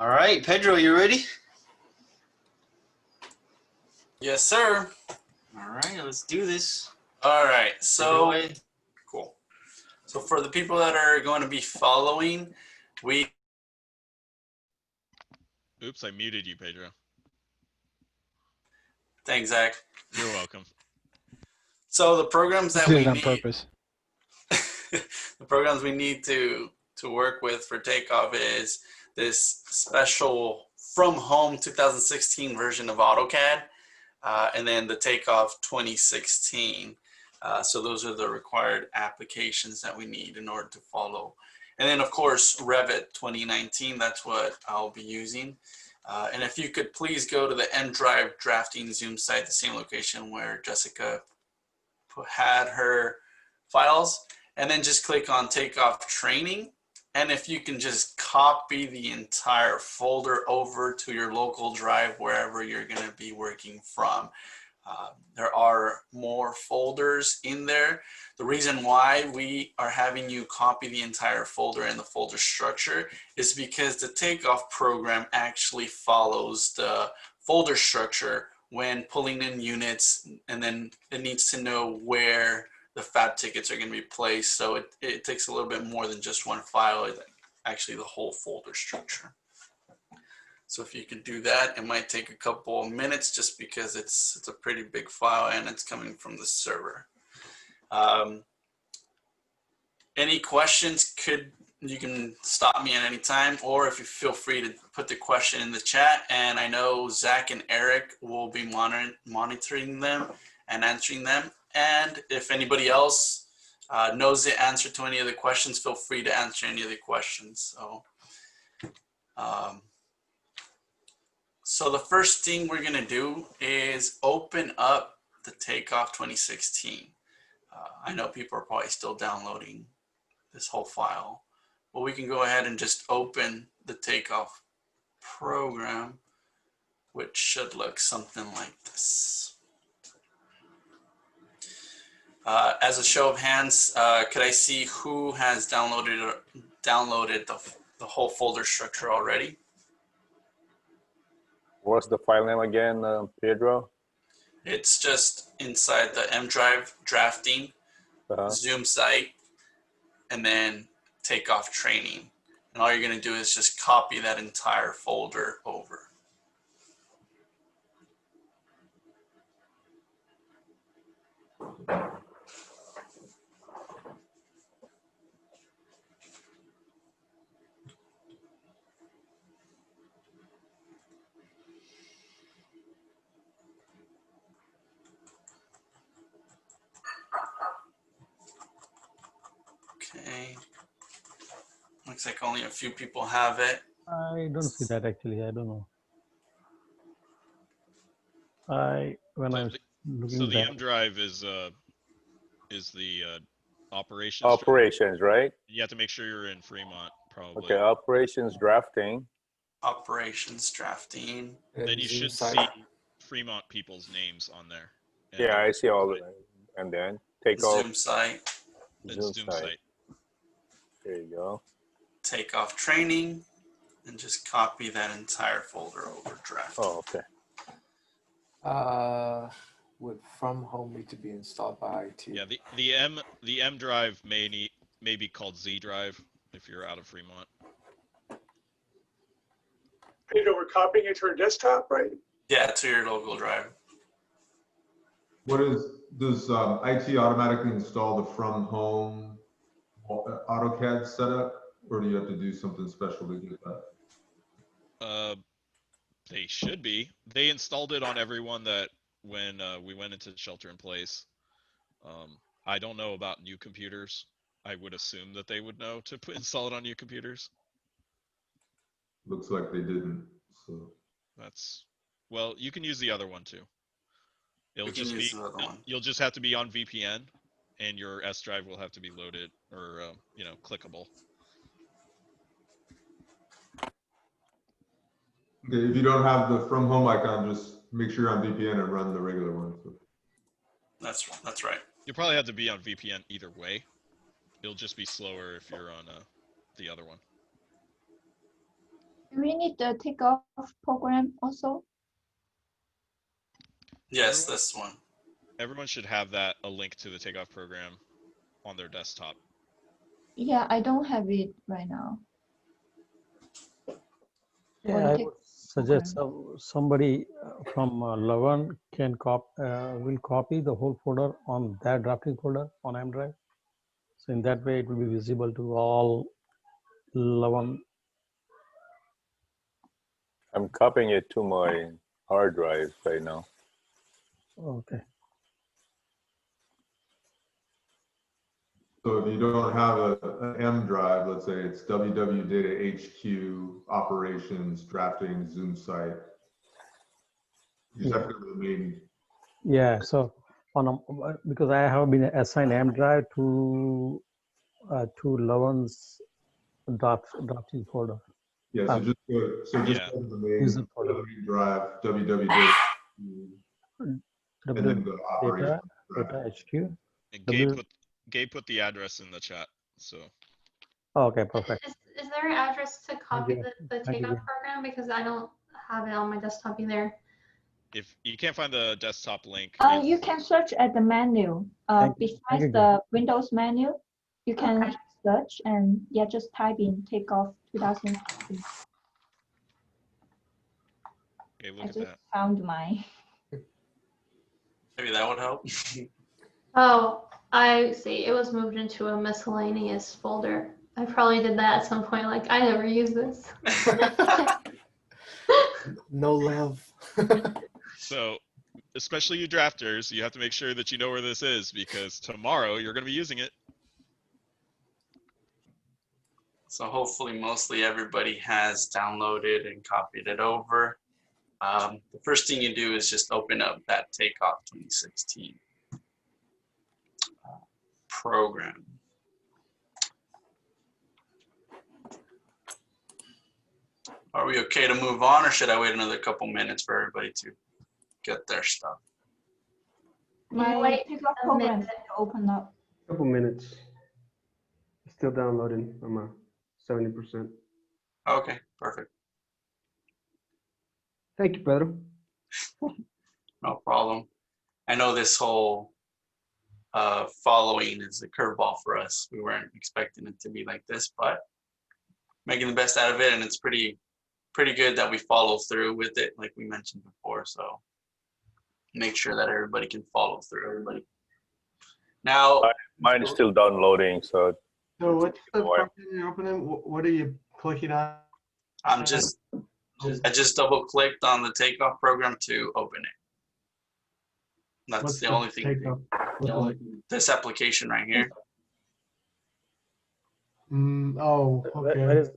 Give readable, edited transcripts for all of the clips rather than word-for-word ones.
All right, Pedro, you ready? Yes, sir. All right, let's do this. All right, so Take it away. cool. So for the people that are going to be following, Oops, I muted you, Pedro. Thanks, Zach. You're welcome. So the programs that This we is on need, purpose. the programs we need to work with for Takeoff is this special from home 2016 version of AutoCAD, and then the Takeoff 2016. So those are the required applications that we need in order to follow. And then of course, Revit 2019, that's what I'll be using. And if you could please go to the M Drive drafting Zoomsite, the same location where Jessica had her files, and then just click on Takeoff Training. And if you can just copy the entire folder over to your local drive, wherever you're going to be working from. There are more folders in there. The reason why we are having you copy the entire folder and the folder structure is because the Takeoff program actually follows the folder structure when pulling in units, and then it needs to know where the fab tickets are going to be placed. So it takes a little bit more than just one file, actually the whole folder structure. So if you can do that, it might take a couple of minutes just because it's a pretty big file and it's coming from the server. Any questions, you can stop me at any time, or if you feel free to put the question in the chat, and I know Zach and Eric will be monitoring them and answering them. And if anybody else knows the answer to any of the questions, feel free to answer any of the questions. So the first thing we're going to do is open up the Takeoff 2016. I know people are probably still downloading this whole file, but we can go ahead and just open the Takeoff program, which should look something like this. As a show of hands, could I see who has downloaded the whole folder structure already? What's the file name again, Pedro? It's just inside the M Drive drafting, Zoomsite, and then Takeoff Training. And all you're going to do is just copy that entire folder over. Okay. Looks like only a few people have it. I don't see that actually. I don't know. When I was looking. So the M Drive is the operations. Operations, right? You have to make sure you're in Fremont, probably. Okay, operations drafting. Operations drafting. Then you should see Fremont people's names on there. Yeah, I see all of them. And then Takeoff. Zoomsite. Zoomsite. There you go. Takeoff Training, and just copy that entire folder over draft. Oh, okay. Would from home need to be installed by IT? Yeah, the M Drive may be called Z Drive if you're out of Fremont. Pedro, we're copying it to our desktop, right? Yeah, to your local drive. Does IT automatically install the from home AutoCAD setup, or do you have to do something special to get that? They should be. They installed it on everyone that when we went into shelter in place. I don't know about new computers. I would assume that they would know to install it on new computers. Looks like they didn't. So that's, well, you can use the other one too. It'll just be, you'll just have to be on VPN, and your S drive will have to be loaded or clickable. okay, if you don't have the from home icon, just make sure you're on VPN and run the regular one. So. That's right. You'll probably have to be on VPN either way. It'll just be slower if you're on the other one. Do we need the Takeoff program also? Yes, this one. Everyone should have a link to the Takeoff program on their desktop. Yeah, I don't have it right now. Yeah, Or the I Takeoff would suggest program. somebody from Lavan can will copy the whole folder on their drafting folder on M drive. So in that way, it will be visible to all Lavan. I'm copying it to my hard drive right now. Okay. So if you don't have an M drive, let's say it's www data HQ operations drafting Zoomsite. You just have to go to the main. Yeah. So because I have been assigned M drive to Lavan's drafting folder. Yeah, so just go, Yeah. go to the main, User go to the folder. main drive, www data and then the operations Data HQ. And W- Gabe put the address in the chat. So Okay, perfect. Is there an address to copy you. the Thank you. Takeoff program? Because I don't have it on my desktop either. if you can't find the desktop link, You can search at the menu. Thank you. Besides Thank you, the Windows menu, you can search and yeah, just type in Takeoff 2016. okay, look I at just that. found my. Maybe that would help. Oh, I see. It was moved into a miscellaneous folder. I probably did that at some point. Like, I never use this. No love. So, especially you drafters, you have to make sure that you know where this is because tomorrow you're going to be using it. So hopefully mostly everybody has downloaded and copied it over. The first thing you do is just open up that Takeoff 2016 program. Are we okay to move on, or should I wait another couple minutes for everybody to get their stuff? My Wait Takeoff a program minute. to open up. Couple minutes. Still downloading. I'm at 70%. Okay, perfect. Thank you, Pedro. No problem. I know this whole following is a curveball for us. We weren't expecting it to be like this, but making the best out of it, and it's pretty good that we follow through with it, like we mentioned before. So make sure that everybody can follow through. Everybody. Now, Mine is still downloading, so. So what's the program you're opening? What are you clicking on? I just double clicked on the Takeoff program to open it. That's What's the only thing. Takeoff look like? This application right here. Oh, okay.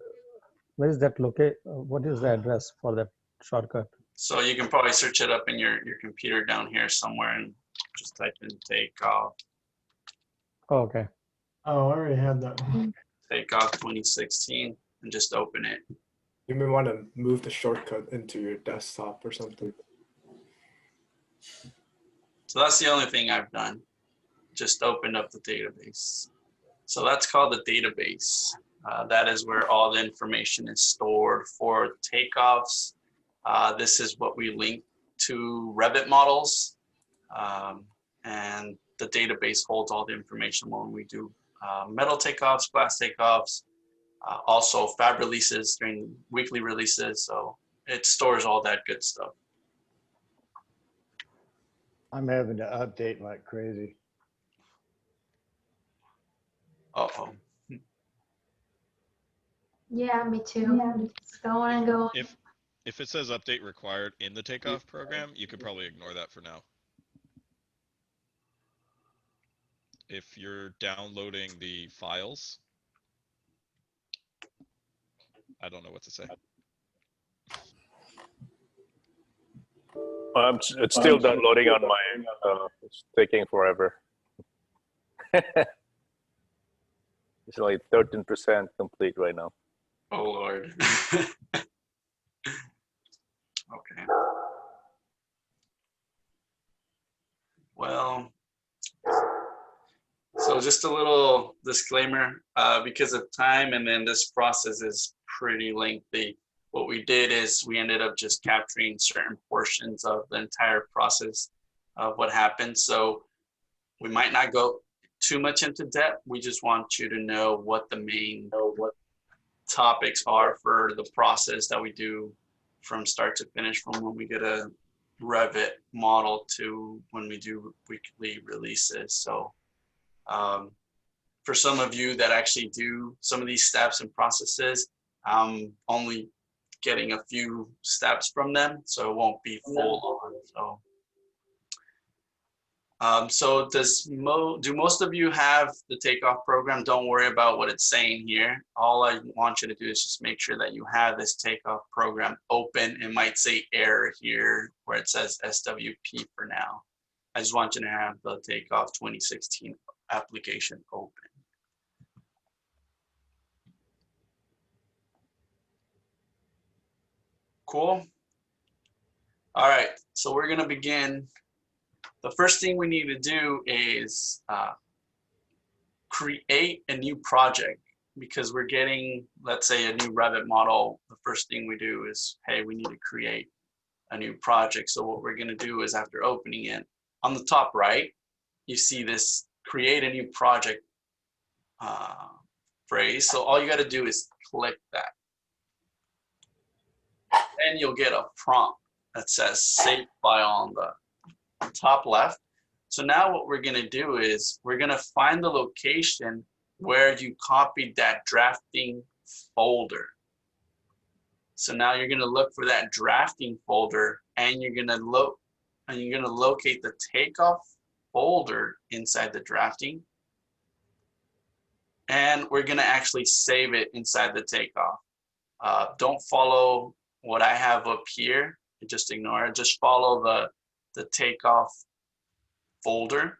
Where is that located? What is the address for that shortcut? So you can probably search it up in your computer down here somewhere and just type in Takeoff. Oh, okay. Oh, I already had that. Takeoff 2016 and just open it. You may want to move the shortcut into your desktop or something. So that's the only thing I've done. Just opened up the database. So that's called the database. That is where all the information is stored for takeoffs. This is what we link to Revit models. And the database holds all the information when we do metal takeoffs, glass takeoffs, also Fab releases during weekly releases. So it stores all that good stuff. I'm having to update like crazy. Uh-oh. Yeah, me too. It's going and going. If it says update required in the Takeoff program, you could probably ignore that for now. If you're downloading the files, I don't know what to say. It's still downloading on my, it's taking forever. It's only 13% complete right now. Oh, Lord. Okay. Well, so just a little disclaimer, because of time and then this process is pretty lengthy, what we did is we ended up just capturing certain portions of the entire process of what happened. So we might not go too much into depth. We just want you to know what the main topics are for the process that we do from start to finish, from when we get a Revit model to when we do weekly releases. So for some of you that actually do some of these steps and processes, I'm only getting a few steps from them, so it won't be full on. So do most of you have the Takeoff program? Don't worry about what it's saying here. All I want you to do is just make sure that you have this Takeoff program open. It might say error here where it says SWP for now. I just want you to have the Takeoff 2016 application open. Cool. All right, so we're gonna begin. The first thing we need to do is create a new project, because we're getting, let's say, a new Revit model. The first thing we do is, hey, we need to create a new project. So what we're gonna do is, after opening it, on the top right, you see this create a new project phrase. So all you gotta do is click that. And you'll get a prompt that says save file on the top left. So now what we're gonna do is we're gonna find the location where you copied that drafting folder. So now you're gonna look for that drafting folder, and you're gonna locate the Takeoff folder inside the drafting. And we're gonna actually save it inside the Takeoff. Don't follow what I have up here, just ignore it. Just follow the Takeoff folder.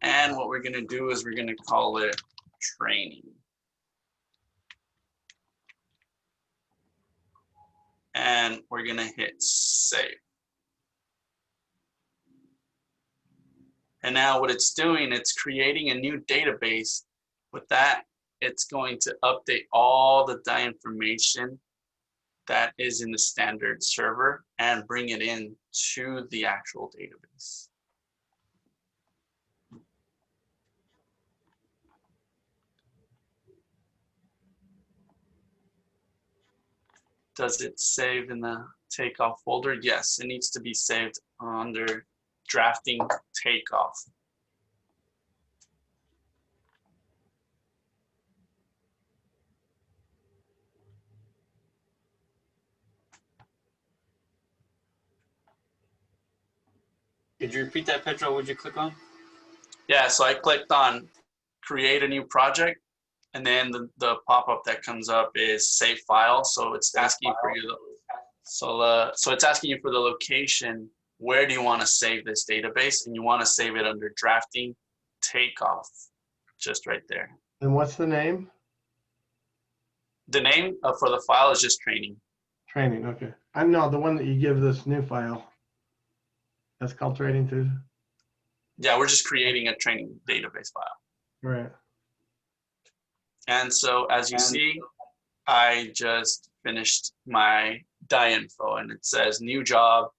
And what we're gonna do is we're gonna call it training. And we're gonna hit save. And now what it's doing, it's creating a new database. With that, it's going to update all the die information that is in the standard server and bring it in to the actual database. Does it save in the Takeoff folder? Yes, it needs to be saved under drafting Takeoff. Could you repeat that, Pedro? What'd you click on? Yeah, so I clicked on create a new project, and then the pop-up that comes up is save file. So it's asking for you. So it's asking you for the location. Where do you want to save this database? And you want to save it under drafting Takeoff, just right there. And what's the name? The name for the file is just training. Training, okay. I know the one that you give this new file. That's called training too. Yeah, we're just creating a training database file. Right. And so as you see, I just finished my die info, and it says new job,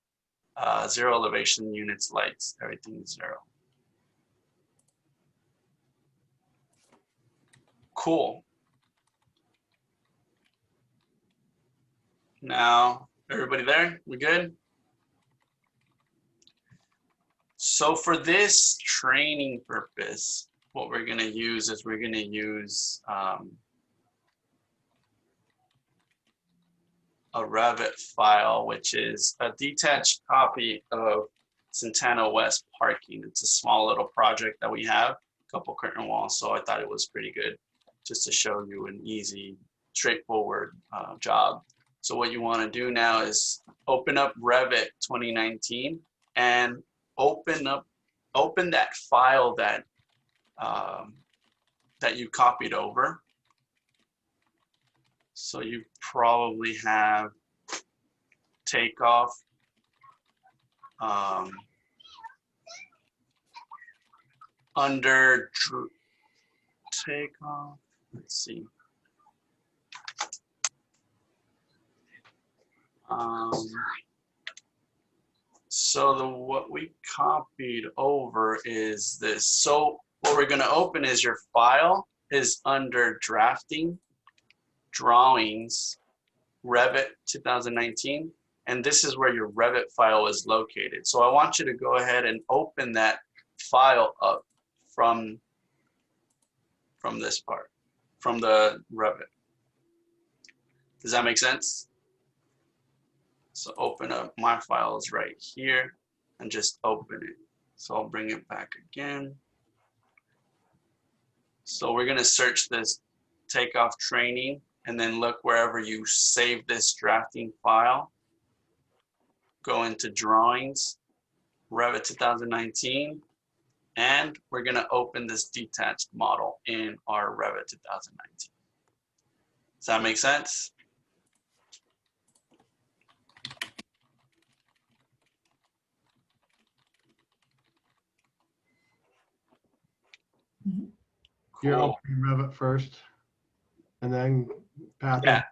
0 elevation, units, lights, everything is 0. Cool. Now, everybody there? We good? So for this training purpose, what we're going to use is we're going to use a Revit file, which is a detached copy of Santana West parking. It's a small little project that we have, a couple curtain walls, so I thought it was pretty good just to show you an easy, straightforward job. So what you want to do now is open up Revit 2019 and open that file that that you copied over. So you probably have Takeoff, under Takeoff. Let's see. So what we copied over is this. So what we're going to open is your file is under drafting, drawings, Revit 2019, and this is where your Revit file is located. So I want you to go ahead and open that file up from this part, from the Revit. Does that make sense? So open up, my file is right here, and just open it. So I'll bring it back again. So we're gonna search this Takeoff training and then look wherever you save this drafting file. Go into drawings, Revit 2019, and we're gonna open this detached model in our Revit 2019. Does that make sense? You're Cool. opening Revit first, and then path. Yeah.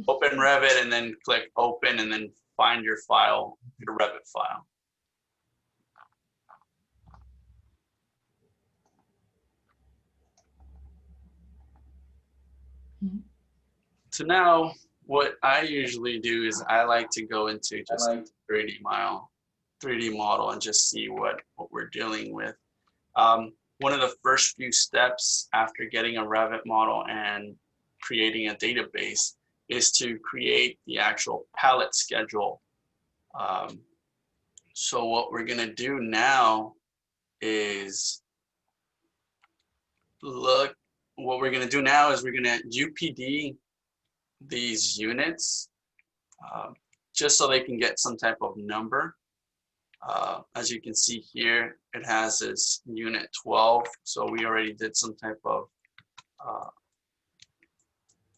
Open Revit and then click open and then find your file, your Revit file. So now what I usually do is I like to go into just 3D model and just see what we're dealing with. One of the first few steps after getting a Revit model and creating a database is to create the actual palette schedule. So what we're gonna do now is we're gonna UPD these units just so they can get some type of number. As you can see here, it has this unit 12. So we already did some type of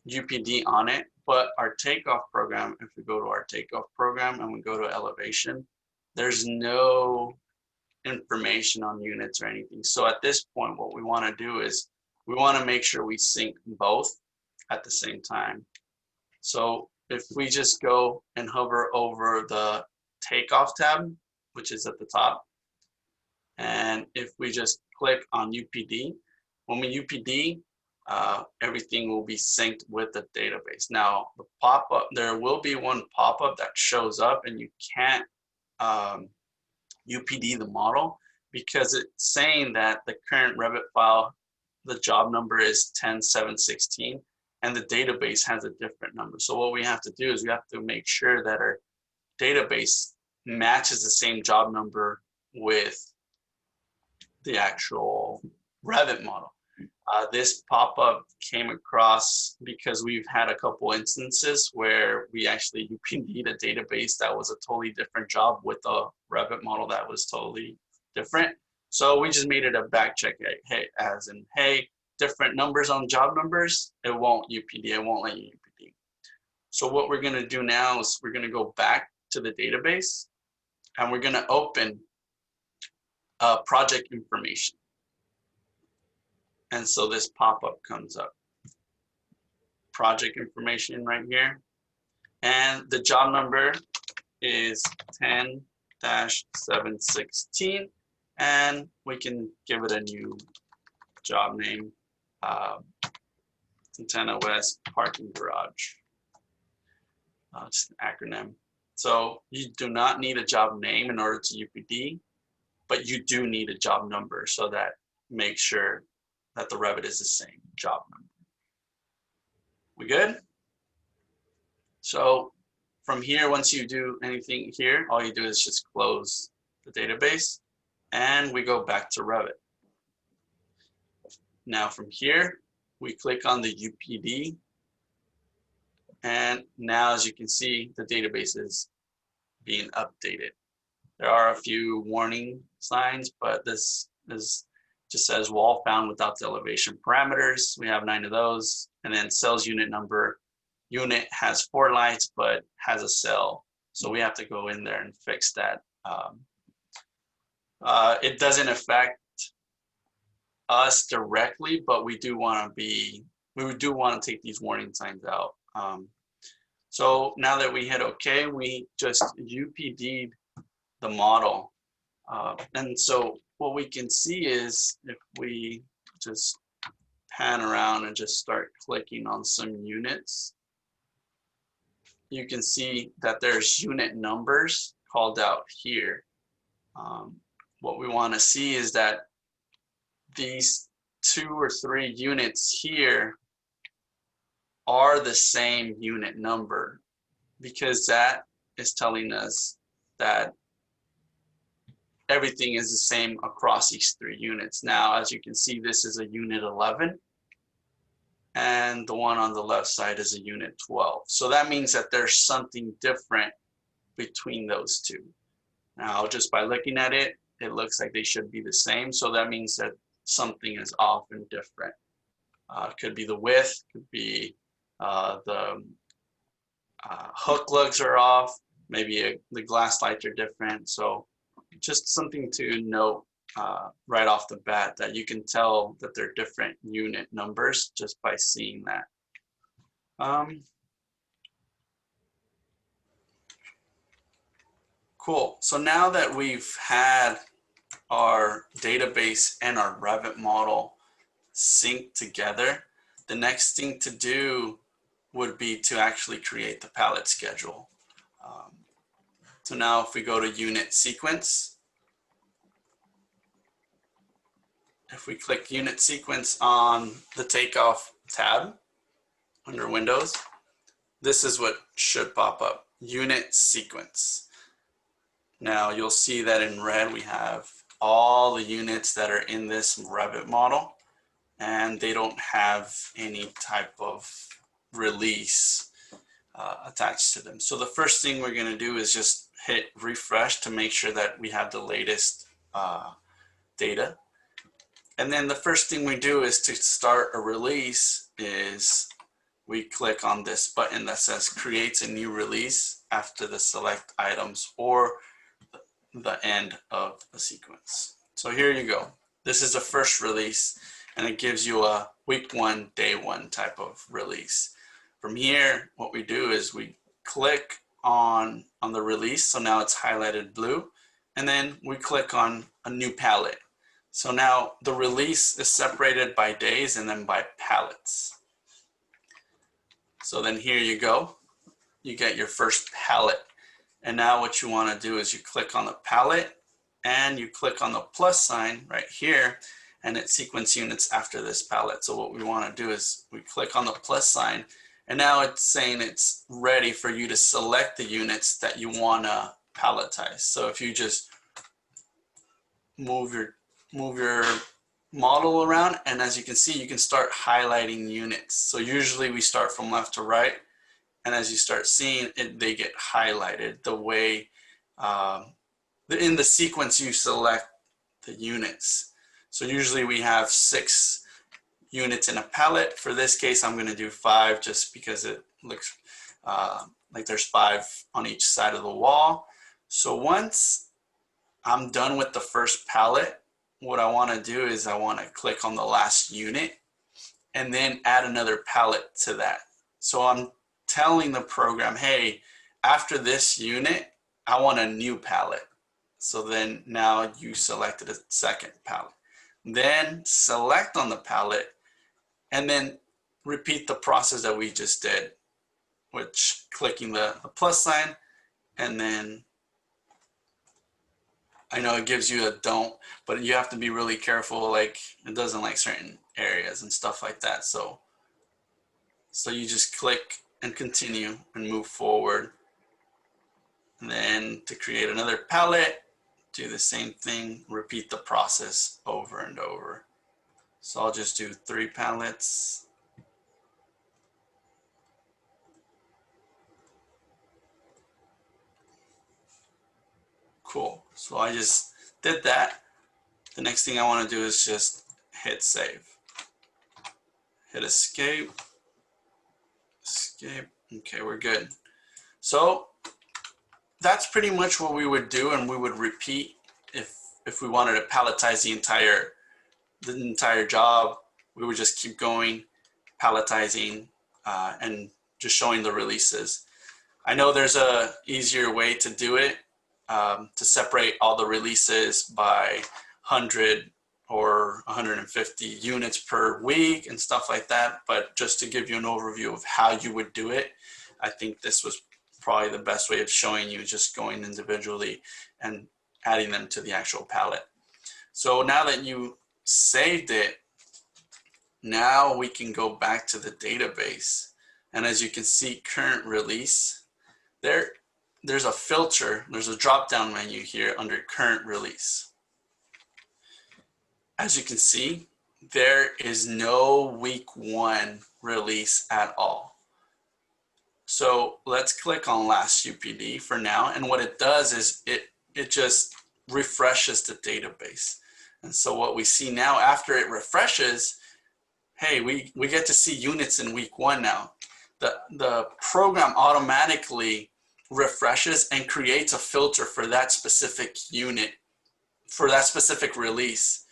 UPD on it, but our Takeoff program, if we go to our Takeoff program and we go to elevation, there's no information on units or anything. So at this point, what we want to do is we want to make sure we sync both at the same time. So if we just go and hover over the Takeoff tab, which is at the top, and if we just click on UPD, when we UPD, everything will be synced with the database. Now, the pop-up, there will be one pop-up that shows up and you can't UPD the model because it's saying that the current Revit file, the job number is 10716 and the database has a different number. So what we have to do is we have to make sure that our database matches the same job number with the actual Revit model. This pop-up came across because we've had a couple instances where we actually UPD'd a database that was a totally different job with a Revit model that was totally different. So we just made it a back check, hey, as in, hey, different numbers on job numbers, it won't UPD, it won't let you UPD. So what we're gonna do now is we're gonna go back to the database and we're gonna open project information. And so this pop-up comes up. Project information right here. And the job number is 10-716. And we can give it a new job name. Santana West Parking Garage. Just an acronym. So you do not need a job name in order to UPD, but you do need a job number so that makes sure that the Revit is the same job number. We good? So from here, once you do anything here, all you do is just close the database and we go back to Revit. Now from here, we click on the UPD. And now, as you can see, the database is being updated. There are a few warning signs, but this is just says wall found without the elevation parameters. We have 9 of those. And then cells unit number. Unit has 4 lights, but has a cell. So we have to go in there and fix that. It doesn't affect us directly, but we do want to take these warning signs out. So So now that we hit OK, we just UPD'd the model. And so what we can see is if we just pan around and just start clicking on some units, you can see that there's unit numbers called out here. What we want to see is that these 2 or 3 units here are the same unit number, because that is telling us that everything is the same across these 3 units. Now, as you can see, this is a unit 11, and the one on the left side is a unit 12. So that means that there's something different between those 2. Now, just by looking at it, it looks like they should be the same. So that means that something is off and different. Could be the width, could be the hook lugs are off, maybe the glass lights are different. So just something to note right off the bat, that you can tell that they're different unit numbers just by seeing that. Cool. So now that we've had our database and our Revit model synced together, the next thing to do would be to actually create the palette schedule. So now if we go to unit sequence, if we click unit sequence on the Takeoff tab under Windows, this is what should pop up, unit sequence. Now you'll see that in red we have all the units that are in this Revit model, and they don't have any type of release attached to them. So the first thing we're going to do is just hit refresh to make sure that we have the latest data. And then the first thing we do is to start a release is we click on this button that says create a new release after the select items or the end of the sequence. So here you go. This is the first release, and it gives you a week 1, day 1 type of release. From here, what we do is we click on the release. So now it's highlighted blue, and then we click on a new palette. So now the release is separated by days and then by palettes. So then here you go. You get your first palette. And now what you want to do is you click on the palette and you click on the plus sign right here, and it sequence units after this palette. So what we want to do is we click on the plus sign, and now it's saying it's ready for you to select the units that you want to palletize. So if you just move your model around, and as you can see, you can start highlighting units. So usually we start from left to right, and as you start seeing it, they get highlighted the way in the sequence you select the units. So usually we have 6 units in a palette. For this case, I'm going to do 5 just because it looks like there's 5 on each side of the wall. So once I'm done with the first palette, what I want to do is I want to click on the last unit and then add another palette to that. So I'm telling the program, hey, after this unit, I want a new palette. So then now you selected a second palette. Then select on the palette and then repeat the process that we just did, which clicking the plus sign, and then I know it gives you a don't, but you have to be really careful, like it doesn't like certain areas and stuff like that. So you just click and continue and move forward. And then to create another palette, do the same thing, repeat the process over and over. So I'll just do 3 palettes. Cool. So I just did that. The next thing I want to do is just hit save. Hit escape. Escape. Okay, we're good. So that's pretty much what we would do, and we would repeat if we wanted to palletize the entire job. We would just keep going, palletizing, and just showing the releases. I know there's a easier way to do it, to separate all the releases by 100 or 150 units per week and stuff like that. But just to give you an overview of how you would do it, I think this was probably the best way of showing you, just going individually and adding them to the actual palette. So now that you saved it, now we can go back to the database. And as you can see, current release, there's a filter, there's a drop-down menu here under current release. As you can see, there is no week 1 release at all. So let's click on last UPD for now. And what it does is it just refreshes the database. And so what we see now after it refreshes, hey, we get to see units in week 1 now. The program automatically refreshes and creates a filter for that specific unit, for that specific release.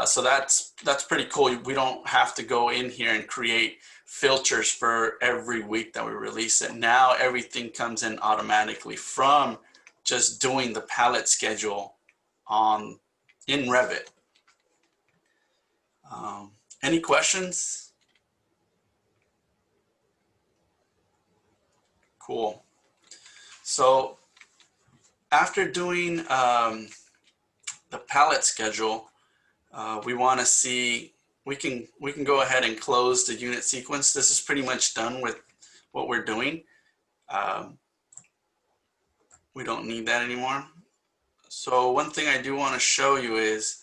So that's pretty cool. We don't have to go in here and create filters for every week that we release it. Now everything comes in automatically from just doing the palette schedule in Revit. Any questions? Cool. So after doing the palette schedule, we want to see, we can go ahead and close the unit sequence. This is pretty much done with what we're doing. We don't need that anymore. So one thing I do want to show you is,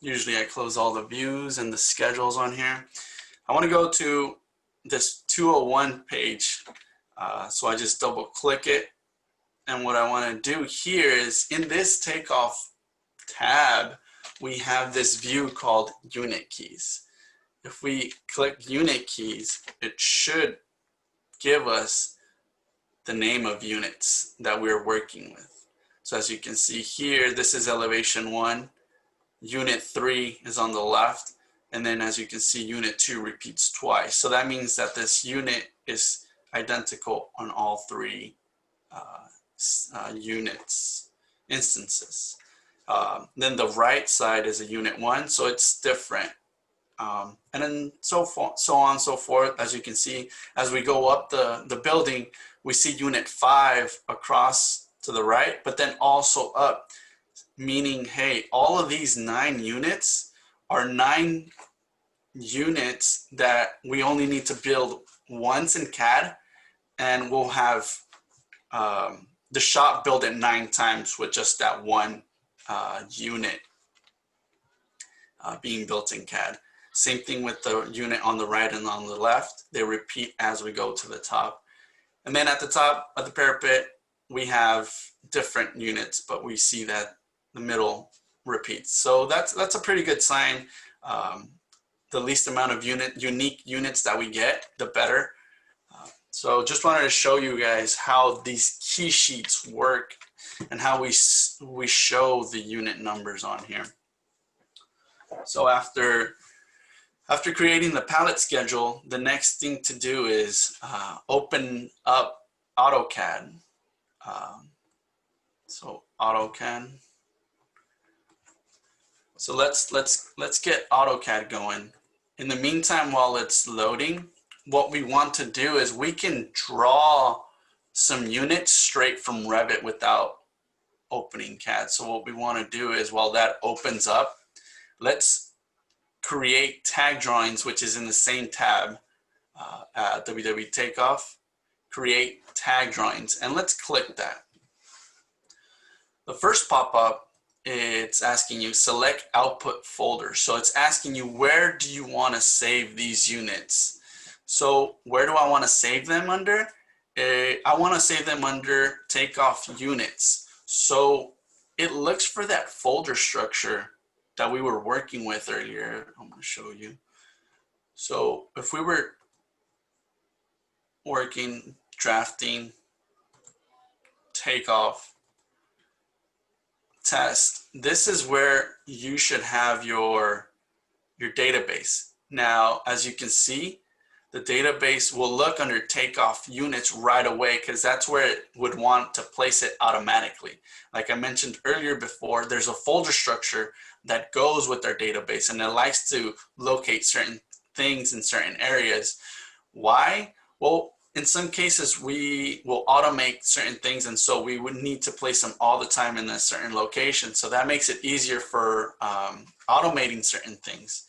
usually I close all the views and the schedules on here. I want to go to this 201 page. So I just double click it. And what I want to do here is in this Takeoff tab, we have this view called unit keys. If we click unit keys, it should give us the name of units that we're working with. So as you can see here, this is elevation 1, unit 3 is on the left, and then as you can see, unit 2 repeats twice. So that means that this unit is identical on all 3 instances. Then the right side is a unit 1, so it's different. And then so on and so forth. As you can see, as we go up the building, we see unit 5 across to the right, but then also up, meaning, hey, all of these 9 units are 9 units that we only need to build once in CAD, and we'll have the shop build it 9 times with just that one unit being built in CAD. Same thing with the unit on the right and on the left. They repeat as we go to the top. And then at the top of the parapet, we have different units, but we see that the middle repeats. So that's a pretty good sign. The least amount of unique units that we get, the better. So just wanted to show you guys how these key sheets work and how we show the unit numbers on here. So after creating the palette schedule, the next thing to do is open up AutoCAD. So AutoCAD. So let's get AutoCAD going. In the meantime, while it's loading, what we want to do is we can draw some units straight from Revit without opening CAD. So what we want to do is, while that opens up, let's create tag drawings, which is in the same tab at www Takeoff, create tag drawings, and let's click that. The first pop-up, it's asking you select output folder. So it's asking you, where do you want to save these units? So where do I want to save them under? I want to save them under Takeoff units. So it looks for that folder structure that we were working with earlier. I'm going to show you. So if we were working, drafting, Takeoff, test, this is where you should have your database. Now, as you can see, the database will look under Takeoff units right away because that's where it would want to place it automatically. Like I mentioned earlier before, there's a folder structure that goes with our database and it likes to locate certain things in certain areas. Why? Well, in some cases, we will automate certain things, and so we would need to place them all the time in a certain location. So that makes it easier for automating certain things.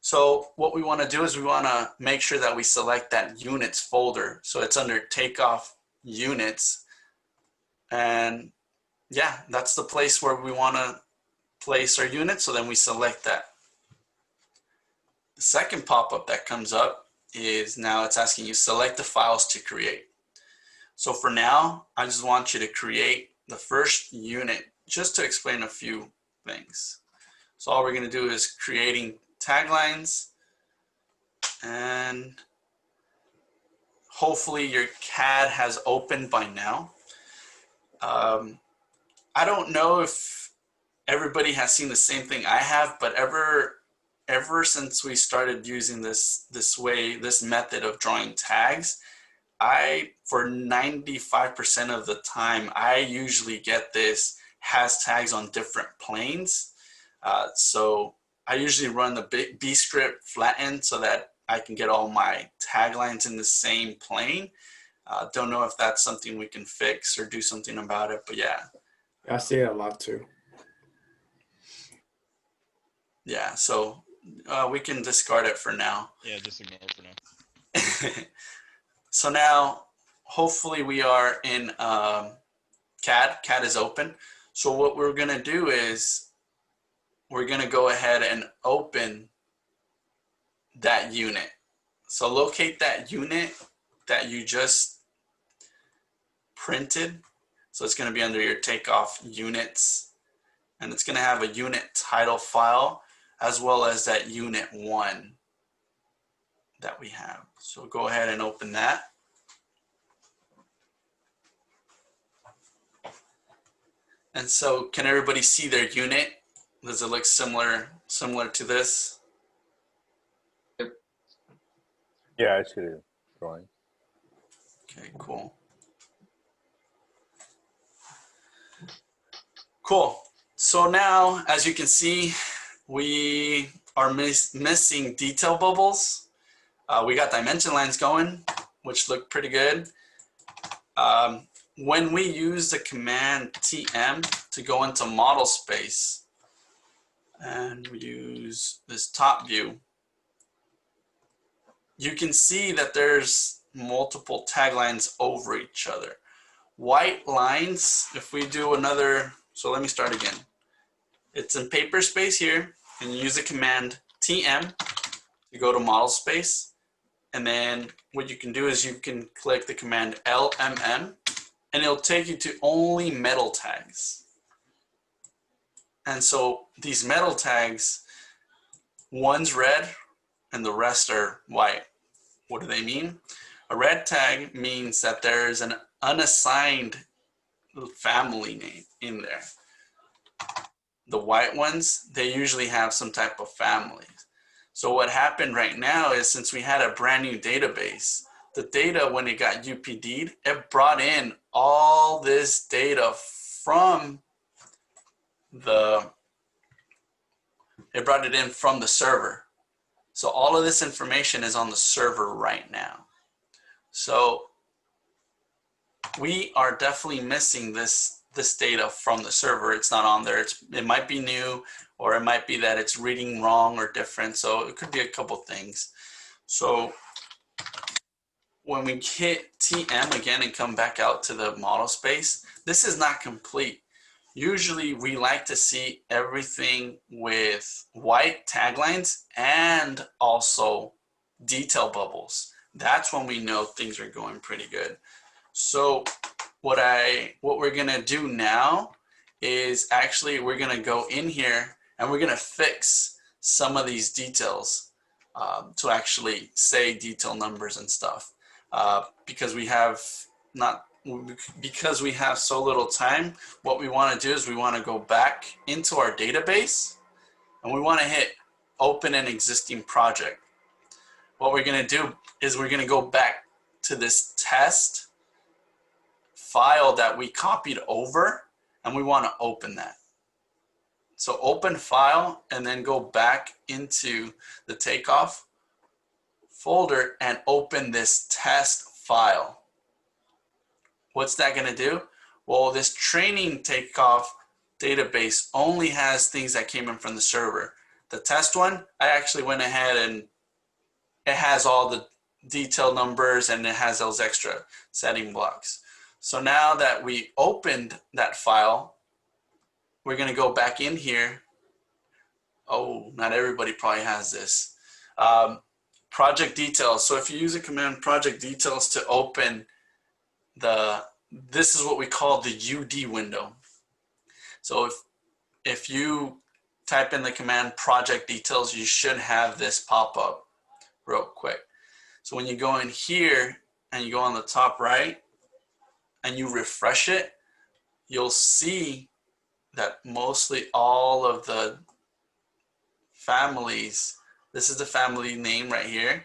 So what we want to do is we want to make sure that we select that units folder. So it's under Takeoff units. And yeah, that's the place where we want to place our units. So then we select that. The second pop-up that comes up is now it's asking you select the files to create. So for now, I just want you to create the first unit just to explain a few things. So all we're going to do is creating taglines, and hopefully your CAD has opened by now. I don't know if everybody has seen the same thing I have, but ever since we started using this method of drawing tags, for 95% of the time, I usually get this has tags on different planes. So I usually run the B script flattened so that I can get all my taglines in the same plane. Don't know if that's something we can fix or do something about it, but yeah. I see it a lot too. Yeah, so we can discard it for now. Yeah, just ignore it for now. So now, hopefully we are in CAD. CAD is open. So what we're gonna do is we're gonna go ahead and open that unit. So locate that unit that you just printed. So it's gonna be under your Takeoff units, and it's gonna have a unit title file as well as that unit 1 that we have. So go ahead and open that. And so can everybody see their unit? Does it look similar to this? Yeah, I see the drawing. Okay, cool. Cool. So now, as you can see, we are missing detail bubbles. We got dimension lines going, which look pretty good. When we use the command TM to go into model space, and we use this top view, you can see that there's multiple taglines over each other. White lines, if we do another, so let me start again. It's in paper space here, and you use the command TM to go to model space. And then what you can do is you can click the command LMM, and it'll take you to only metal tags. And so these metal tags, one's red and the rest are white. What do they mean? A red tag means that there's an unassigned family name in there. The white ones, they usually have some type of family. So what happened right now is, since we had a brand new database, the data, when it got UPD'd, it brought in all this data from it brought it in from the server. So all of this information is on the server right now. So we are definitely missing this data from the server. It's not on there. It might be new, or it might be that it's reading wrong or different. So it could be a couple things. So when we hit TM again and come back out to the model space, this is not complete. Usually we like to see everything with white taglines and also detail bubbles. That's when we know things are going pretty good. So what we're gonna do now is actually we're gonna go in here and we're gonna fix some of these details to actually say detail numbers and stuff. Because we have so little time, what we want to do is we want to go back into our database and we want to hit open an existing project. what we're going to do is we're going to go back to this test file that we copied over, and we want to open that. So open file and then go back into the Takeoff folder and open this test file. What's that going to do? Well, this training Takeoff database only has things that came in from the server. The test one, I actually went ahead and it has all the detail numbers and it has those extra setting blocks. So now that we opened that file, we're going to go back in here. Oh, not everybody probably has this. Project details. So if you use a command project details to open this is what we call the UD window. So if you type in the command project details, you should have this pop up real quick. So when you go in here and you go on the top right and you refresh it, you'll see that mostly all of the families, this is the family name right here,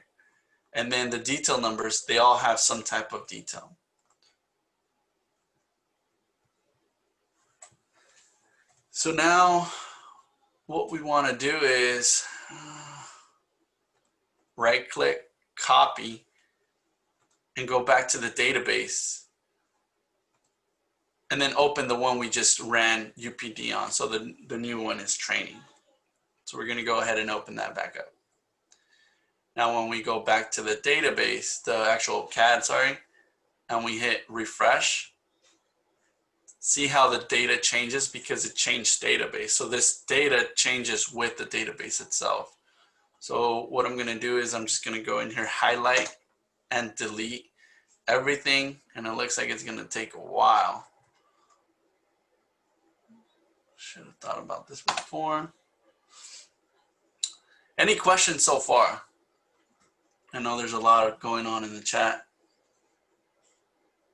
and then the detail numbers, they all have some type of detail. So now what we want to do is right click, copy, and go back to the database and then open the one we just ran UPD on. So the new one is training. So we're going to go ahead and open that back up. Now when we go back to the database, the actual CAD, sorry, and we hit refresh, see how the data changes because it changed database. So this data changes with the database itself. So what I'm going to do is I'm just going to go in here, highlight and delete everything. And it looks like it's going to take a while. Should have thought about this before. Any questions so far? I know there's a lot going on in the chat.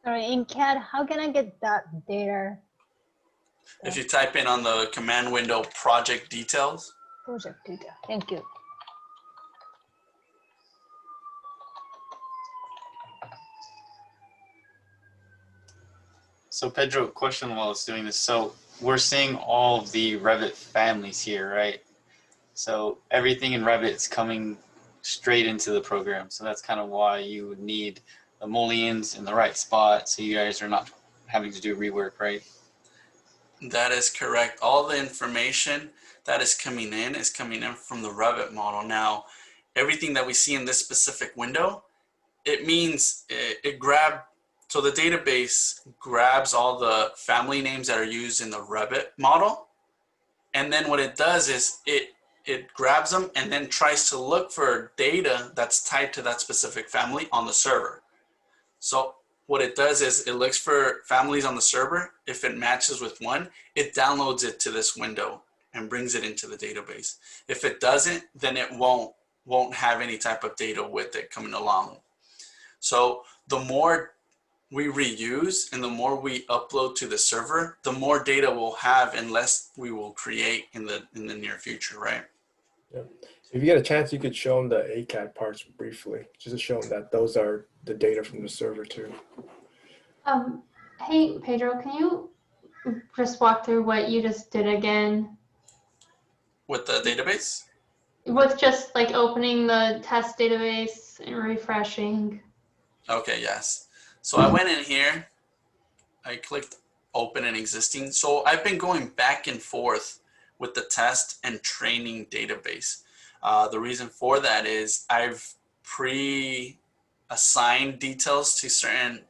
Sorry, in CAD, how can I get that data? If you type in on the command window, project details. Project detail, thank you. So Pedro, question while it's doing this. So we're seeing all of the Revit families here, right? So everything in Revit is coming straight into the program. So that's kind of why you would need the mullions in the right spot so you guys are not having to do rework, right? That is correct. All the information that is coming in from the Revit model. Now, everything that we see in this specific window, it means it grabbed, so the database grabs all the family names that are used in the Revit model. And then what it does is it grabs them and then tries to look for data that's tied to that specific family on the server. So what it does is it looks for families on the server. If it matches with one, it downloads it to this window and brings it into the database. If it doesn't, then it won't have any type of data with it coming along. So the more we reuse and the more we upload to the server, the more data we'll have and less we will create in the near future, right? Yeah. If you get a chance, you could show them the ACAD parts briefly, just to show them that those are the data from the server too. Hey, Pedro, can you just walk through what you just did again? With the database? With just like opening the test database and refreshing. Okay, yes. So I went in here, I clicked open an existing. So I've been going back and forth with the test and training database. The reason for that is I've pre-assigned details to certain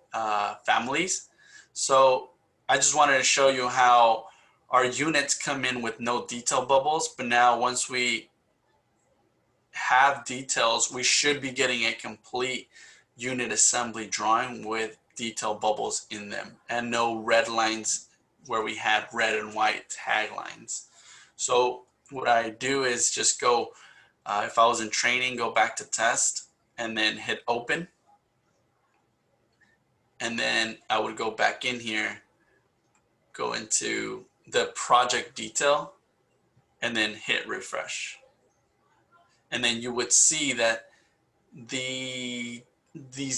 families. So I just wanted to show you how our units come in with no detail bubbles, but now once we have details, we should be getting a complete unit assembly drawing with detail bubbles in them and no red lines where we had red and white taglines. So what I do is just go, if I was in training, go back to test and then hit open. And then I would go back in here, go into the project detail and then hit refresh. And then you would see that these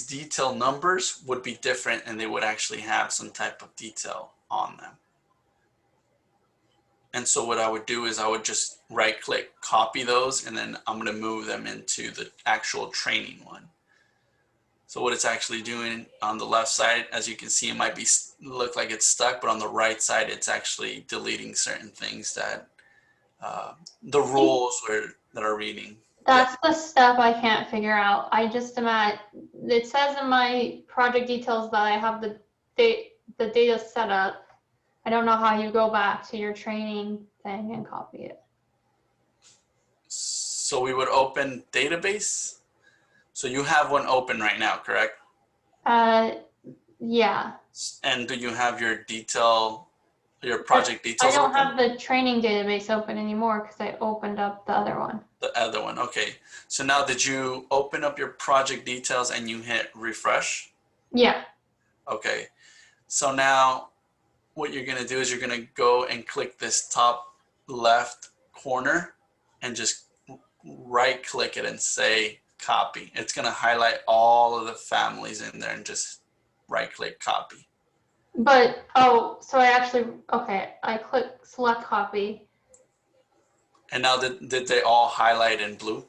detail numbers would be different and they would actually have some type of detail on them. And so what I would do is I would just right click, copy those, and then I'm going to move them into the actual training one. So what it's actually doing on the left side, as you can see, it might be look like it's stuck, but on the right side, it's actually deleting certain things that the rules that are reading. That's the step I can't figure out. I just imagine it says in my project details that I have the data set up. I don't know how you go back to your training thing and copy it. So we would open database. So you have one open right now, correct? Yeah. And do you have your project details I don't open? have the training database open anymore because I opened up the other one. The other one, okay. So now did you open up your project details and you hit refresh? Yeah. Okay. So now what you're going to do is you're going to go and click this top left corner and just right click it and say copy. It's going to highlight all of the families in there and just right click copy. But, so I actually, okay, I click select copy. And now did they all highlight in blue?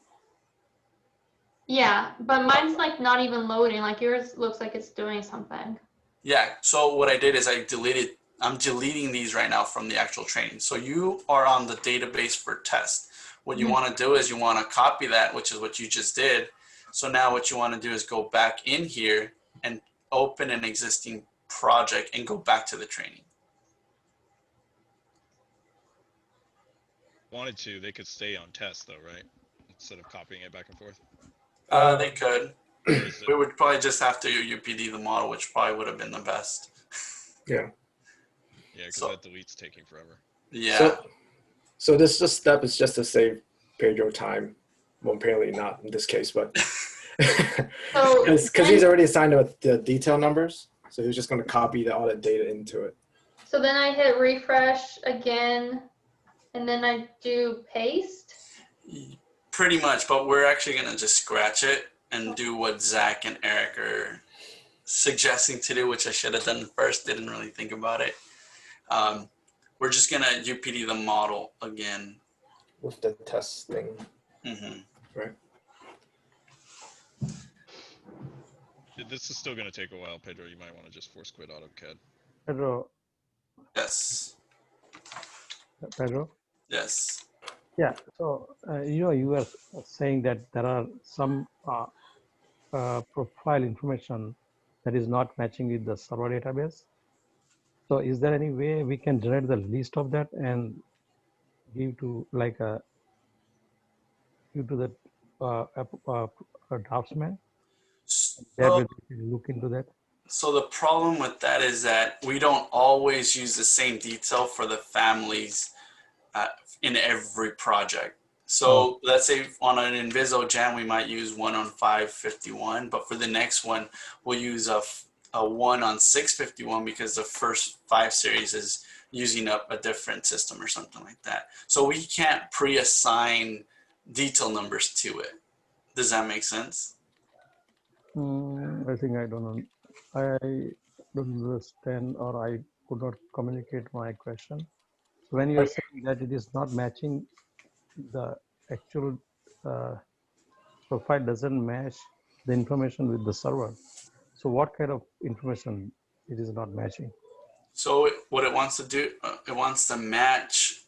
Yeah, but mine's like not even loading. Like yours looks like it's doing something. Yeah, so what I did is I'm deleting these right now from the actual training. So you are on the database for test. What you want to do is you want to copy that, which is what you just did. So now what you want to do is go back in here and open an existing project and go back to the training. Wanted to, they could stay on test though, right? Instead of copying it back and forth. They could. We would probably just have to UPD the model, which probably would have been the best. Yeah. Yeah, because that delete's taking forever. Yeah. So this step is just to save Pedro time. Well, apparently not in this case, but because he's already assigned the detail numbers, so he's just going to copy all that data into it. So then I hit refresh again, and then I do paste. Pretty much, but we're actually going to just scratch it and do what Zach and Eric are suggesting to do, which I should have done first. Didn't really think about it. We're just going to UPD the model again. With the test thing. Mm-hmm. Right. This is still going to take a while, Pedro. You might want to just force quit AutoCAD. Pedro. Yes. Pedro. Yes. Yeah. So you were saying that there are some profile information that is not matching with the server database. So is there any way we can generate the list of that and give to the draftsman? That way we can look into that. So the problem with that is that we don't always use the same detail for the families in every project. So let's say on an Inviso Jam, we might use one on 551, but for the next one, we'll use a one on 651 because the first 5 series is using up a different system or something like that. So we can't pre-assign detail numbers to it. Does that make sense? I think I don't know. I don't understand, or I could not communicate my question. So when you are saying that it is not matching, the actual profile doesn't match the information with the server. So what kind of information it is not matching? So what it wants to do, it wants to match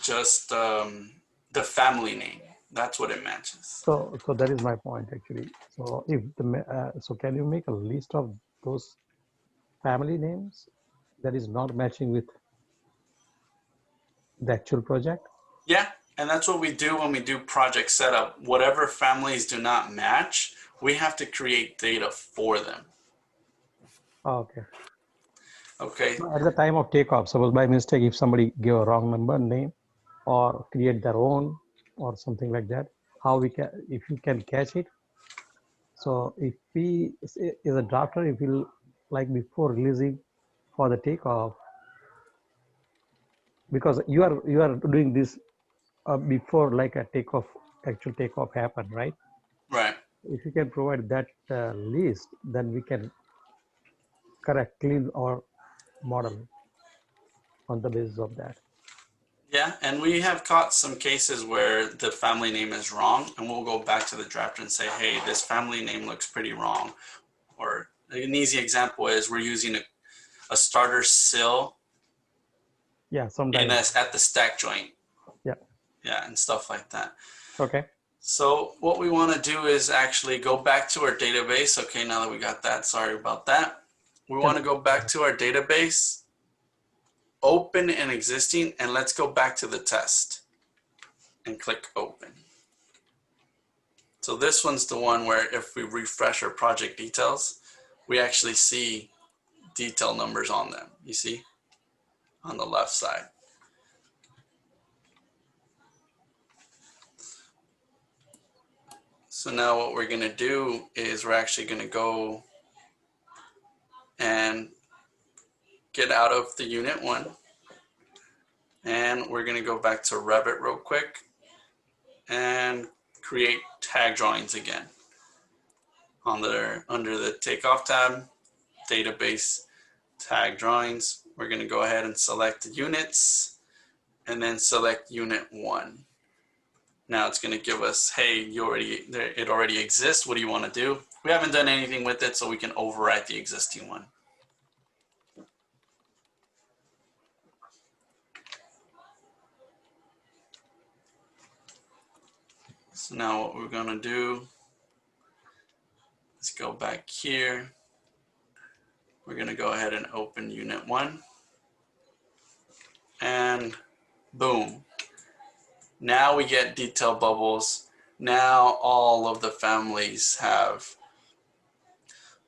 just the family name. That's what it matches. So that is my point actually. So if so can you make a list of those family names that is not matching with the actual project? Yeah, and that's what we do when we do project setup. Whatever families do not match, we have to create data for them. Okay. Okay. So at the time of takeoff, suppose by mistake, if somebody give a wrong number name or create their own or something like that, how we can, if you can catch it. So if we, as a drafter, if you like before releasing for the takeoff, because you are doing this before like a takeoff, actual takeoff happen, right? Right. if you can provide that list, then we can correct, clean our model on the basis of that. Yeah, and we have caught some cases where the family name is wrong, and we'll go back to the drafter and say, hey, this family name looks pretty wrong. Or an easy example is we're using a starter sill Yeah, sometimes. at the stack joint. Yeah. Yeah, and stuff like that. Okay. So what we want to do is actually go back to our database. Okay, now that we got that, sorry about that. We want to go back to our database, open an existing, and let's go back to the test and click open. So this one's the one where if we refresh our project details, we actually see detail numbers on them. You see on the left side. So now what we're going to do is we're actually going to go and get out of the unit 1. And we're going to go back to Revit real quick and create tag drawings again. Under the Takeoff tab, database, tag drawings, we're going to go ahead and select the units and then select unit 1. Now it's going to give us, hey, it already exists. What do you want to do? We haven't done anything with it, so we can overwrite the existing one. So now what we're going to do is go back here. We're going to go ahead and open unit 1. And boom. Now we get detail bubbles. Now all of the families have.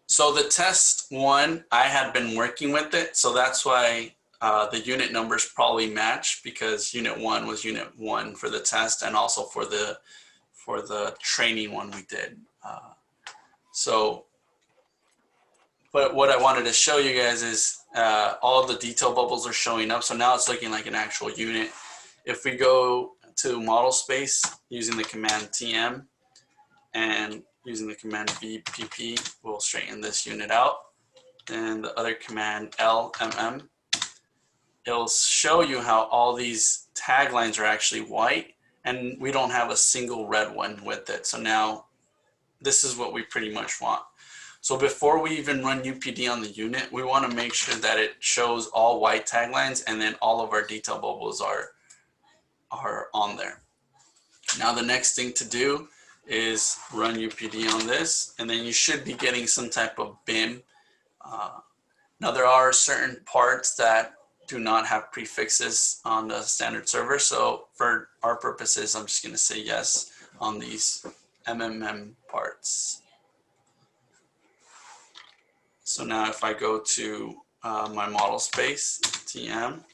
So the test 1, I had been working with it. So that's why the unit numbers probably match, because unit 1 was unit 1 for the test and also for the training one we did. But what I wanted to show you guys is all of the detail bubbles are showing up. So now it's looking like an actual unit. If we go to model space using the command TM and using the command VPP, we'll straighten this unit out. And the other command LMM, it'll show you how all these taglines are actually white and we don't have a single red one with it. So now this is what we pretty much want. So before we even run UPD on the unit, we want to make sure that it shows all white taglines and then all of our detail bubbles are on there. Now the next thing to do is run UPD on this, and then you should be getting some type of BIM. Now there are certain parts that do not have prefixes on the standard server. So for our purposes, I'm just going to say yes on these MMM parts. So now if I go to my model space, TM,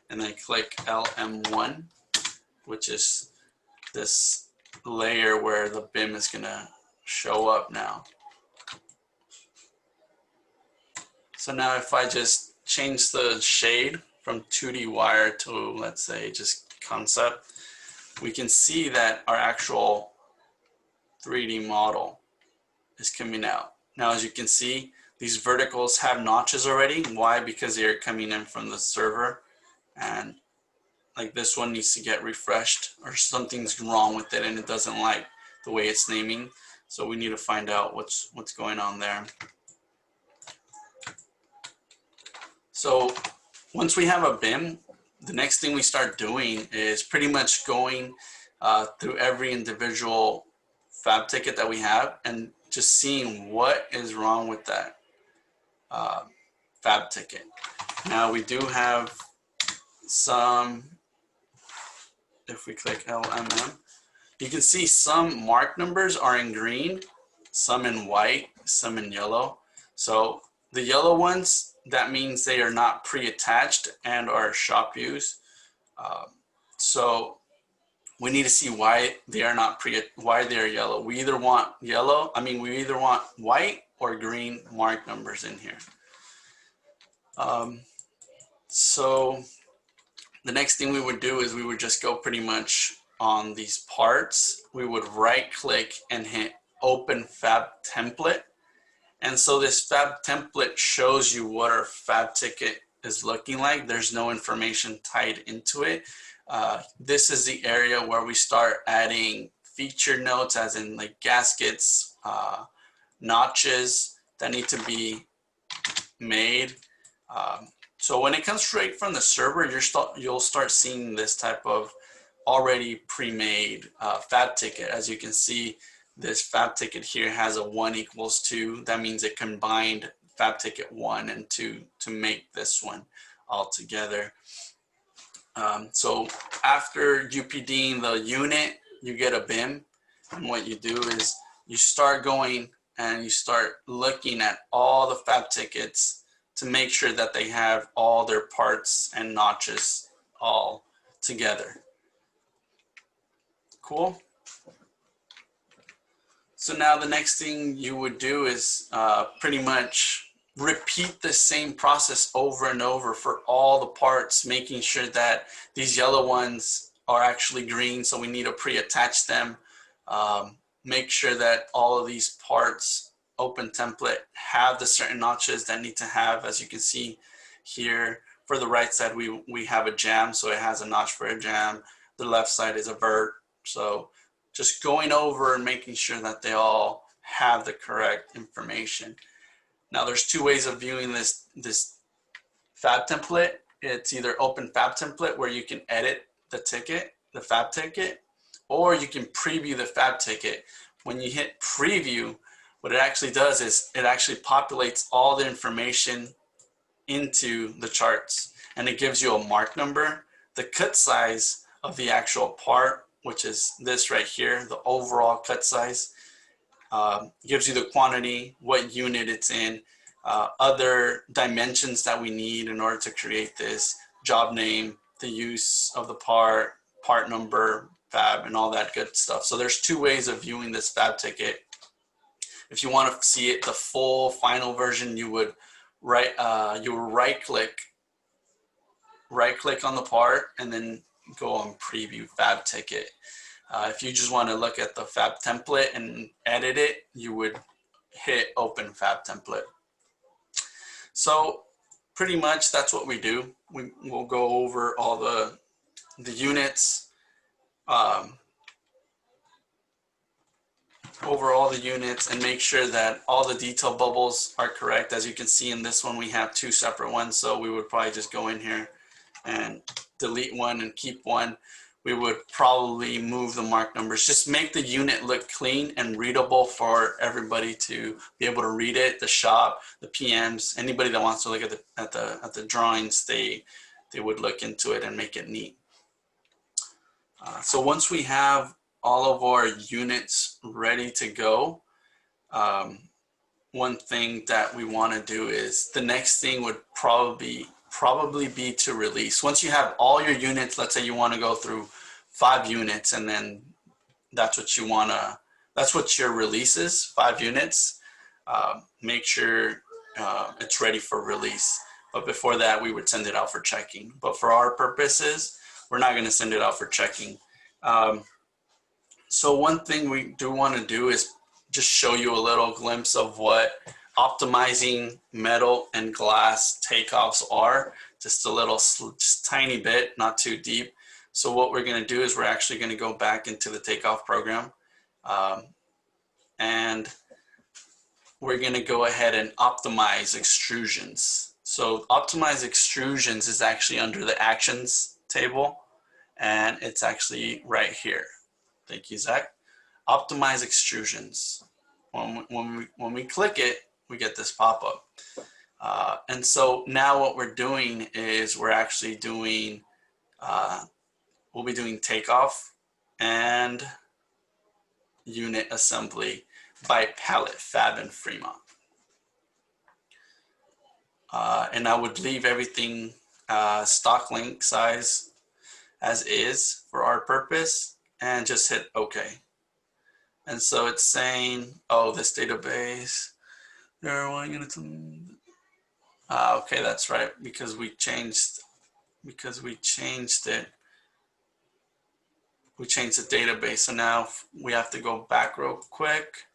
and then click LM1, which is this layer where the BIM is going to show up now. So now if I just change the shade from 2D wire to, let's say, just concept, we can see that our actual 3D model is coming out. Now, as you can see, these verticals have notches already. Why? Because they're coming in from the server, and like this one needs to get refreshed, or something's wrong with it and it doesn't like the way it's naming. So we need to find out what's going on there. So once we have a BIM, the next thing we start doing is pretty much going through every individual fab ticket that we have and just seeing what is wrong with that fab ticket. Now we do have some, if we click LMM, you can see some mark numbers are in green, some in white, some in yellow. So the yellow ones, that means they are not pre-attached and are shop use. So we need to see why they are not why they are yellow. We either want we either want white or green mark numbers in here. So the next thing we would do is we would just go pretty much on these parts. We would right click and hit open Fab Template. And so this Fab Template shows you what our Fab ticket is looking like. There's no information tied into it. This is the area where we start adding feature notes, as in like gaskets, notches that need to be made. So when it comes straight from the server, you'll start seeing this type of already pre-made Fab ticket. As you can see, this Fab ticket here has a 1 = 2. That means it combined Fab ticket 1 and 2 to make this one all together. So after UPDing the unit, you get a BIM. And what you do is you start going and you start looking at all the Fab tickets to make sure that they have all their parts and notches all together. Cool. So now the next thing you would do is pretty much repeat the same process over and over for all the parts, making sure that these yellow ones are actually green, so we need to pre-attach them. Make sure that all of these parts, open template, have the certain notches that need to have. As you can see here, for the right side, we have a jam, so it has a notch for a jam. The left side is a vert. So just going over and making sure that they all have the correct information. Now there's two ways of viewing this Fab template. It's either open Fab template where you can edit the ticket, the Fab ticket, or you can preview the Fab ticket. When you hit preview, what it actually does is it actually populates all the information into the charts, and it gives you a mark number, the cut size of the actual part, which is this right here, the overall cut size, gives you the quantity, what unit it's in, other dimensions that we need in order to create this, job name, the use of the part number, Fab, and all that good stuff. So there's two ways of viewing this Fab ticket. If you want to see it, the full final version, you would right click on the part and then go on preview Fab ticket. If you just want to look at the Fab template and edit it, you would hit open Fab template. So pretty much that's what we do. We'll go over all the units, and make sure that all the detail bubbles are correct. As you can see in this one, we have two separate ones. So we would probably just go in here and delete one and keep one. We would probably move the mark numbers. Just make the unit look clean and readable for everybody to be able to read it. The shop, the PMs, anybody that wants to look at the drawings, they would look into it and make it neat. So once we have all of our units ready to go, one thing that we want to do is the next thing would probably be to release. Once you have all your units, let's say you want to go through 5 units, and then that's what your release is, 5 units. Make sure it's ready for release. But before that, we would send it out for checking. But for our purposes, we're not going to send it out for checking. So one thing we do want to do is just show you a little glimpse of what optimizing metal and glass takeoffs are. Just tiny bit, not too deep. So what we're going to do is we're actually going to go back into the Takeoff program, and we're going to go ahead and optimize extrusions. So optimize extrusions is actually under the actions table, and it's actually right here. Thank you, Zach. Optimize extrusions. When we click it, we get this pop-up. And so now what we're doing is we're actually doing, we'll be doing takeoff and unit assembly by pallet, Fab, and Fremont. And I would leave everything stock link size as is for our purpose and just hit OK. And so it's saying, oh, this database, there are 1 unit. Okay, that's right, because we changed it. We changed the database, so now we have to go back real quick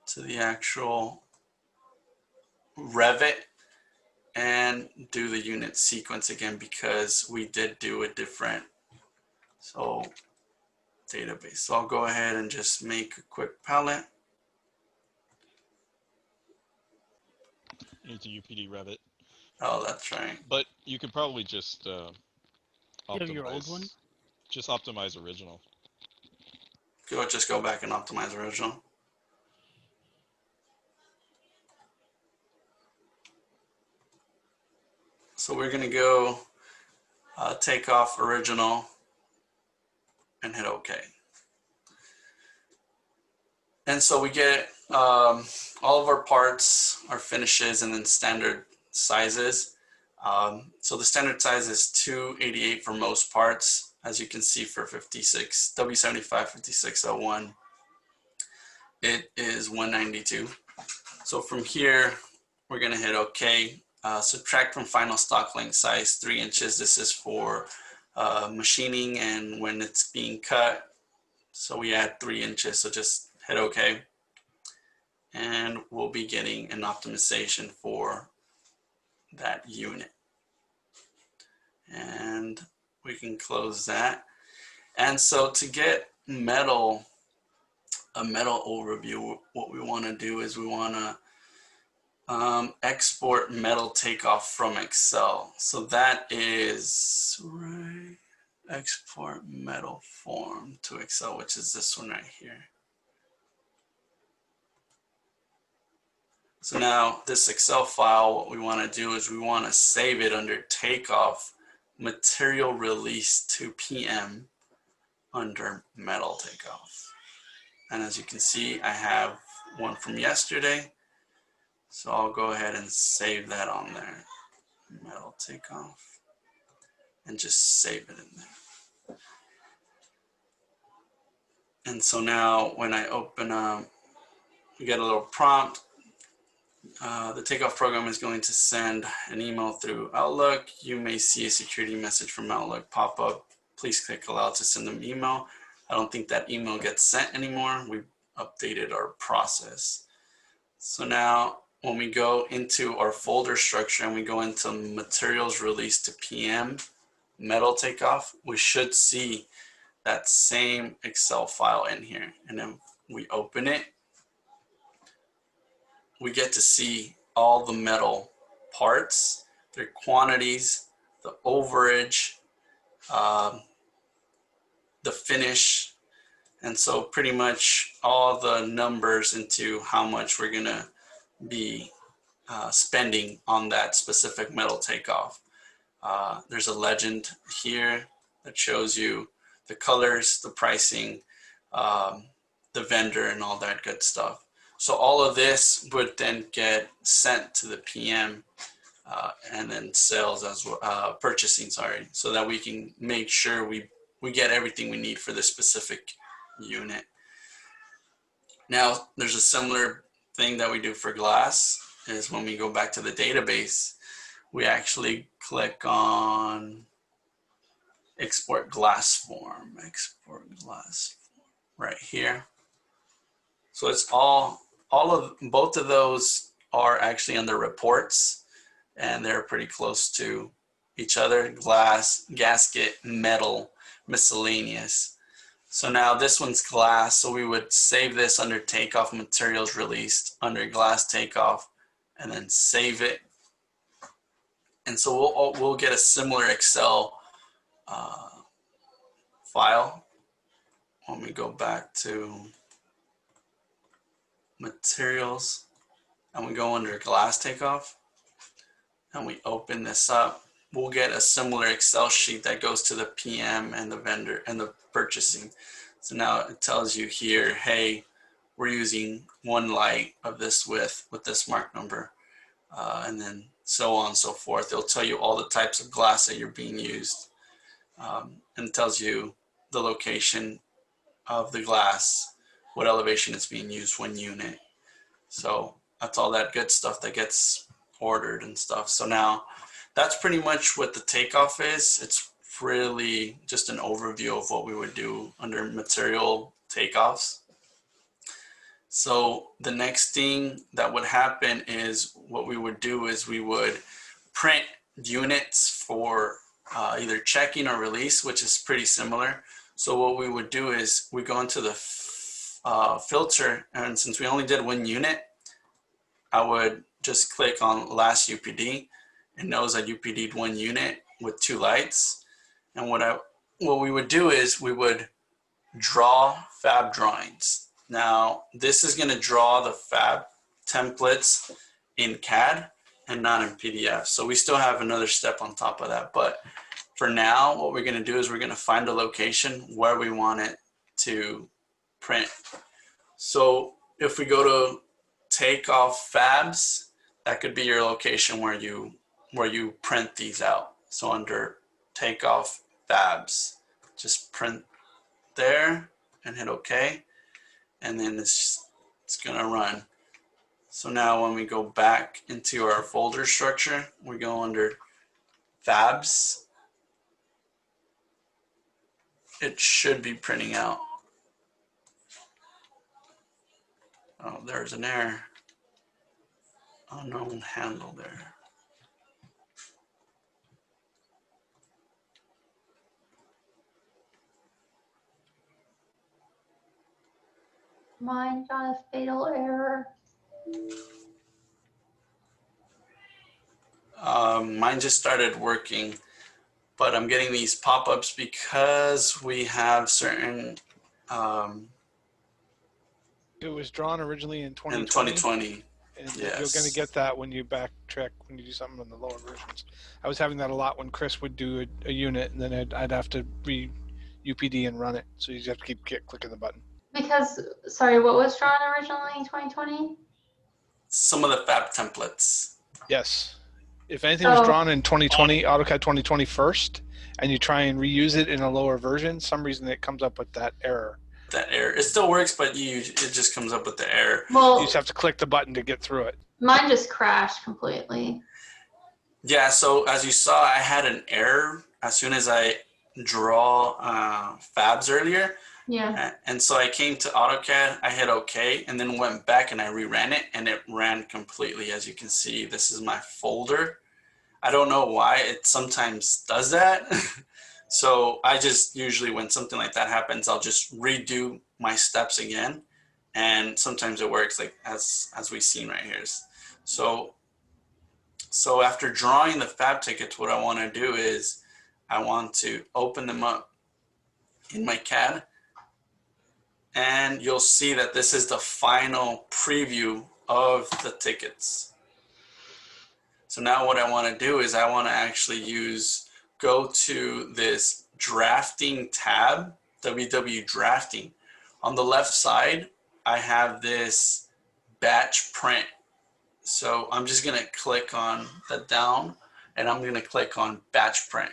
to the actual Revit and do the unit sequence again, because we did do a different database. So I'll go ahead and just make a quick palette. Into UPD Revit. Oh, that's right. But you could probably just have your old one? Just optimize original. Just go back and optimize original. So we're gonna go take off original and hit OK. And so we get all of our parts, our finishes, and then standard sizes. So the standard size is 288 for most parts, as you can see for 56, W75 5601. It is 192. So from here, we're gonna hit OK. Subtract from final stock length size 3 inches. This is for machining and when it's being cut. So we add 3 inches, so just hit OK. And we'll be getting an optimization for that unit. And we can close that. And so to get a metal overview, what we want to do is we want to export metal takeoff from Excel. So that is right, export metal form to Excel, which is this one right here. So now this Excel file, what we want to do is we want to save it under Takeoff, Material Release to PM under Metal Takeoff. And as you can see, I have one from yesterday. So I'll go ahead and save that on there. Metal Takeoff. And just save it in there. And so now when I open up, you get a little prompt. The Takeoff program is going to send an email through Outlook. You may see a security message from Outlook pop up. Please click allow to send them email. I don't think that email gets sent anymore. We've updated our process. So now when we go into our folder structure and we go into materials release to PM, metal takeoff, we should see that same Excel file in here. And then we open it. We get to see all the metal parts, their quantities, the overage, the finish, and so pretty much all the numbers into how much we're gonna be spending on that specific metal takeoff. There's a legend here that shows you the colors, the pricing, the vendor, and all that good stuff. So all of this would then get sent to the PM and then sales as well, purchasing, sorry, so that we can make sure we get everything we need for this specific unit. Now, there's a similar thing that we do for glass is when we go back to the database, we actually click on export glass form, right here. So it's both of those are actually under reports, and they're pretty close to each other: glass, gasket, metal, miscellaneous. So now this one's glass, so we would save this under Takeoff Materials Released under Glass Takeoff, and then save it. And so we'll get a similar Excel file when we go back to Materials and we go under Glass Takeoff and we open this up. We'll get a similar Excel sheet that goes to the PM and the vendor and the purchasing. So now it tells you here, hey, we're using one light of this width with this mark number, and then so on and so forth. It'll tell you all the types of glass that you're being used, and it tells you the location of the glass, what elevation it's being used, one unit. So that's all that good stuff that gets ordered and stuff. So now that's pretty much what the Takeoff is. It's really just an overview of what we would do under material takeoffs. So the next thing that would happen is what we would do is we would print units for either checking or release, which is pretty similar. So what we would do is we go into the filter, and since we only did one unit, I would just click on last UPD. It knows I UPD'd one unit with 2 lights. And what we would do is we would draw fab drawings. Now, this is going to draw the fab templates in CAD and not in PDF. So we still have another step on top of that. But for now, what we're going to do is we're going to find a location where we want it to print. So if we go to Takeoff Fabs, that could be your location where you print these out. So under Takeoff Fabs, just print there and hit OK, and then it's gonna run. So now when we go back into our folder structure, we go under Fabs. It should be printing out. Oh, there's an error. Unknown handle there. Mine got a fatal error. Mine just started working, but I'm getting these pop-ups because we have certain. It was drawn originally in 2020. In 2020. And yes. You're going to get that when you backtrack, when you do something on the lower versions. I was having that a lot when Chris would do a unit, and then I'd have to re-UPD and run it. So you just have to keep clicking the button. Because, sorry, what was drawn originally in 2020? Some of the fab templates. Yes. If anything was drawn in 2020, AutoCAD 2020 first, and you try and reuse it in a lower version, some reason it comes up with that error. That error. It still works, but it just comes up with the error. Well, you just have to click the button to get through it. Mine just crashed completely. Yeah, so as you saw, I had an error as soon as I draw fabs earlier. Yeah. And so I came to AutoCAD, I hit OK, and then went back and I reran it, and it ran completely. As you can see, this is my folder. I don't know why it sometimes does that. So I just usually, when something like that happens, I'll just redo my steps again. And sometimes it works, like as we've seen right here. So after drawing the fab tickets, what I want to do is I want to open them up in my CAD. And you'll see that this is the final preview of the tickets. So now what I want to do is I want to actually go to this drafting tab, WW drafting. On the left side, I have this batch print. So I'm just going to click on the down, and I'm going to click on batch print.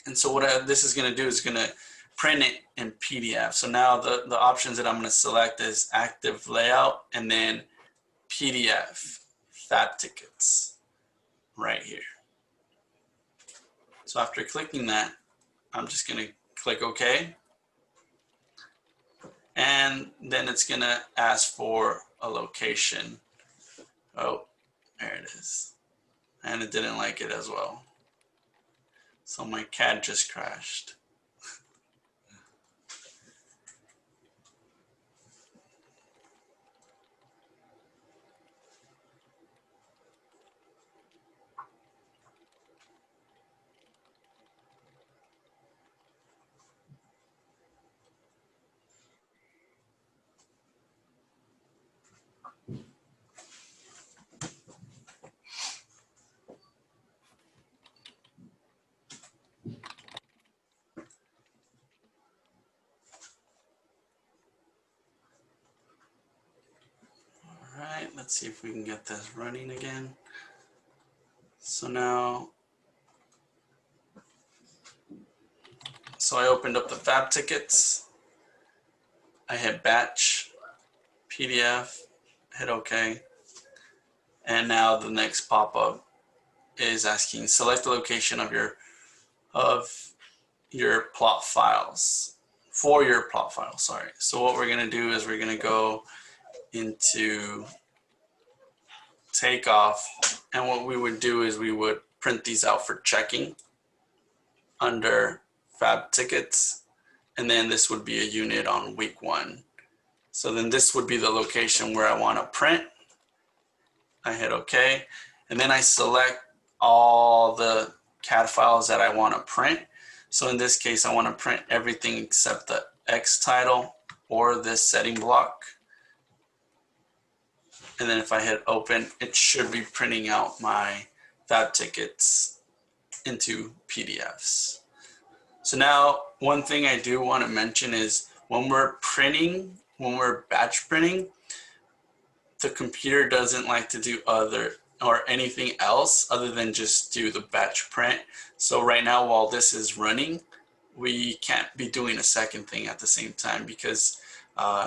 And so what this is going to do is going to print it in PDF. So now the options that I'm going to select is active layout and then PDF fab tickets right here. So after clicking that, I'm just going to click OK. And then it's going to ask for a location. Oh, there it is. And it didn't like it as well. So my CAD just crashed. Alright, let's see if we can get this running again. So now, I opened up the fab tickets. I hit batch, PDF, hit OK. And now the next pop-up is asking select the location of your plot files, for your plot file, sorry. So what we're gonna do is we're gonna go into Takeoff, and what we would do is we would print these out for checking under Fab tickets, and then this would be a unit on week 1. So then this would be the location where I want to print. I hit OK, and then I select all the CAD files that I want to print. So in this case, I want to print everything except the X title or this setting block. And then if I hit open, it should be printing out my Fab tickets into PDFs. So now one thing I do want to mention is when we're printing, when we're batch printing, the computer doesn't like to do anything else other than just do the batch print. So right now, while this is running, we can't be doing a second thing at the same time because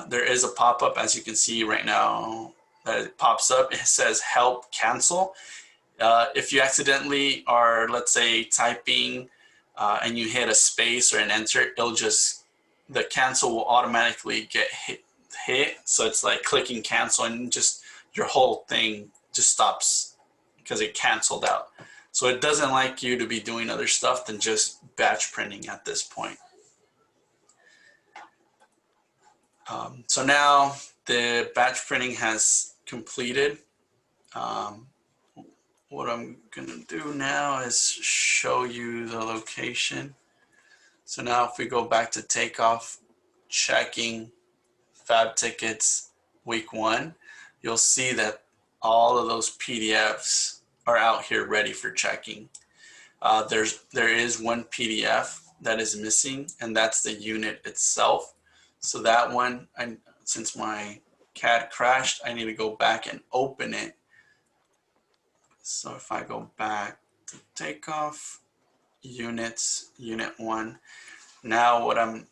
there is a pop-up, as you can see right now, that it pops up. It says help cancel. If you accidentally are, let's say, typing and you hit a space or an enter, the cancel will automatically get hit. So it's like clicking cancel and just your whole thing just stops because it canceled out. So it doesn't like you to be doing other stuff than just batch printing at this point. So now the batch printing has completed. What I'm gonna do now is show you the location. So now if we go back to Takeoff, checking Fab tickets week 1, you'll see that all of those PDFs are out here ready for checking. There is one PDF that is missing, and that's the unit itself. So that one, since my CAD crashed, I need to go back and open it. So if I go back to Takeoff, units, unit 1, now what I'm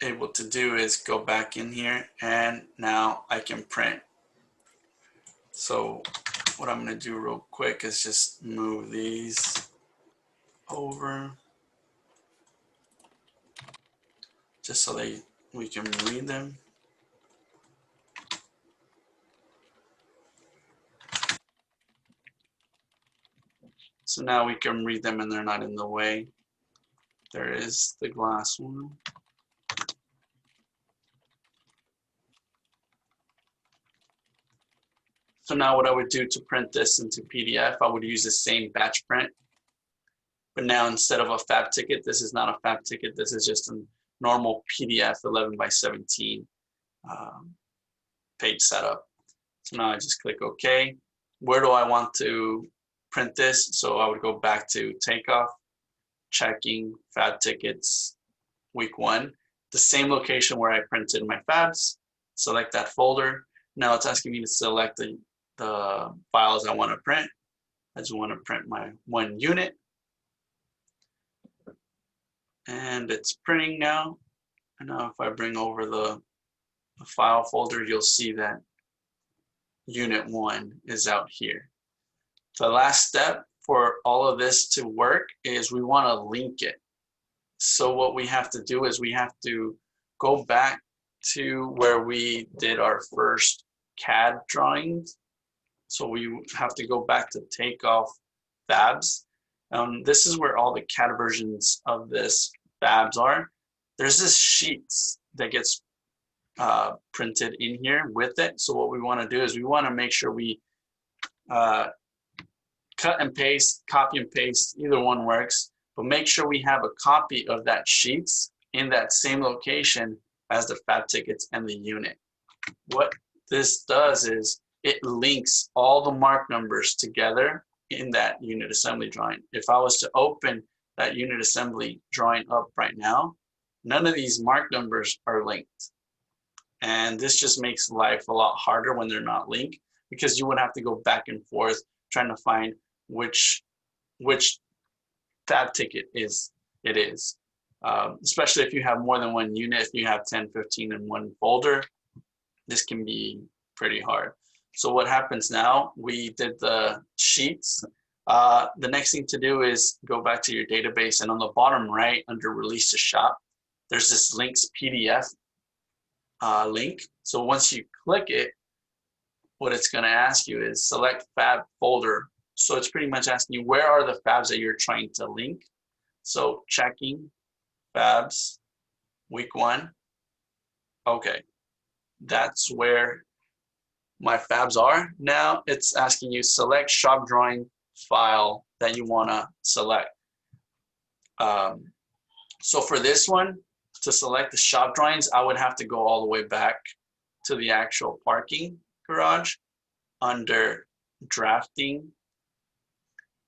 able to do is go back in here and now I can print. So what I'm going to do real quick is just move these over just so we can read them. So now we can read them and they're not in the way. There is the glass one. So now what I would do to print this into PDF, I would use the same batch print. But now instead of a Fab ticket, this is not a Fab ticket. This is just a normal PDF 11 by 17 page setup. So now I just click OK. Where do I want to print this? So I would go back to Takeoff, checking Fab tickets week 1, the same location where I printed my Fabs. Select that folder. Now it's asking me to select the files I want to print. I just want to print my 1 unit. And it's printing now. And now if I bring over the file folder, you'll see that unit 1 is out here. The last step for all of this to work is we want to link it. So what we have to do is we have to go back to where we did our first CAD drawings. So we have to go back to Takeoff Fabs. This is where all the CAD versions of this Fabs are. There's this sheets that gets printed in here with it. So what we want to do is we want to make sure we cut and paste, copy and paste, either one works, but make sure we have a copy of that sheets in that same location as the Fab tickets and the unit. What this does is it links all the mark numbers together in that unit assembly drawing. If I was to open that unit assembly drawing up right now, none of these mark numbers are linked. And this just makes life a lot harder when they're not linked, because you would have to go back and forth trying to find which Fab ticket it is. Especially if you have more than 1 unit, if you have 10, 15 in one folder, this can be pretty hard. So what happens now, we did the sheets. The next thing to do is go back to your database, and on the bottom right under release to shop, there's this links PDF link. So once you click it, what it's going to ask you is select fab folder. So it's pretty much asking you, where are the fabs that you're trying to link? So checking fabs, week 1. Okay, that's where my fabs are. Now it's asking you select shop drawing file that you want to select. So for this one, to select the shop drawings, I would have to go all the way back to the actual parking garage under drafting.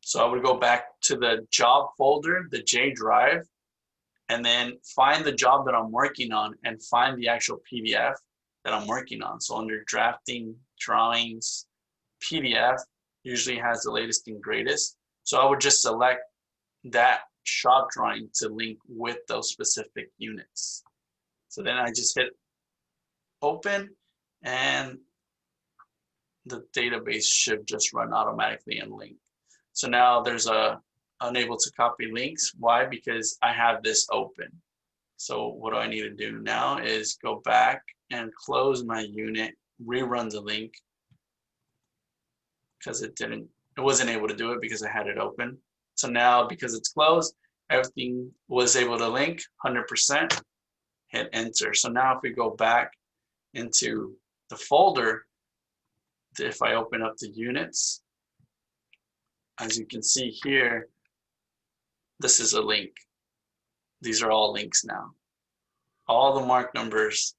So I would go back to the job folder, the J drive, and then find the job that I'm working on and find the actual PDF that I'm working on. So under drafting, drawings, PDF usually has the latest and greatest. So I would just select that shop drawing to link with those specific units. So then I just hit open and the database should just run automatically and link. So now there's a unable to copy links. Why? Because I have this open. So what do I need to do now is go back and close my unit, rerun the link because it wasn't able to do it because I had it open. So now because it's closed, everything was able to link 100%, hit enter. So now if we go back into the folder, if I open up the units, as you can see here, this is a link. These are all links now. All the mark numbers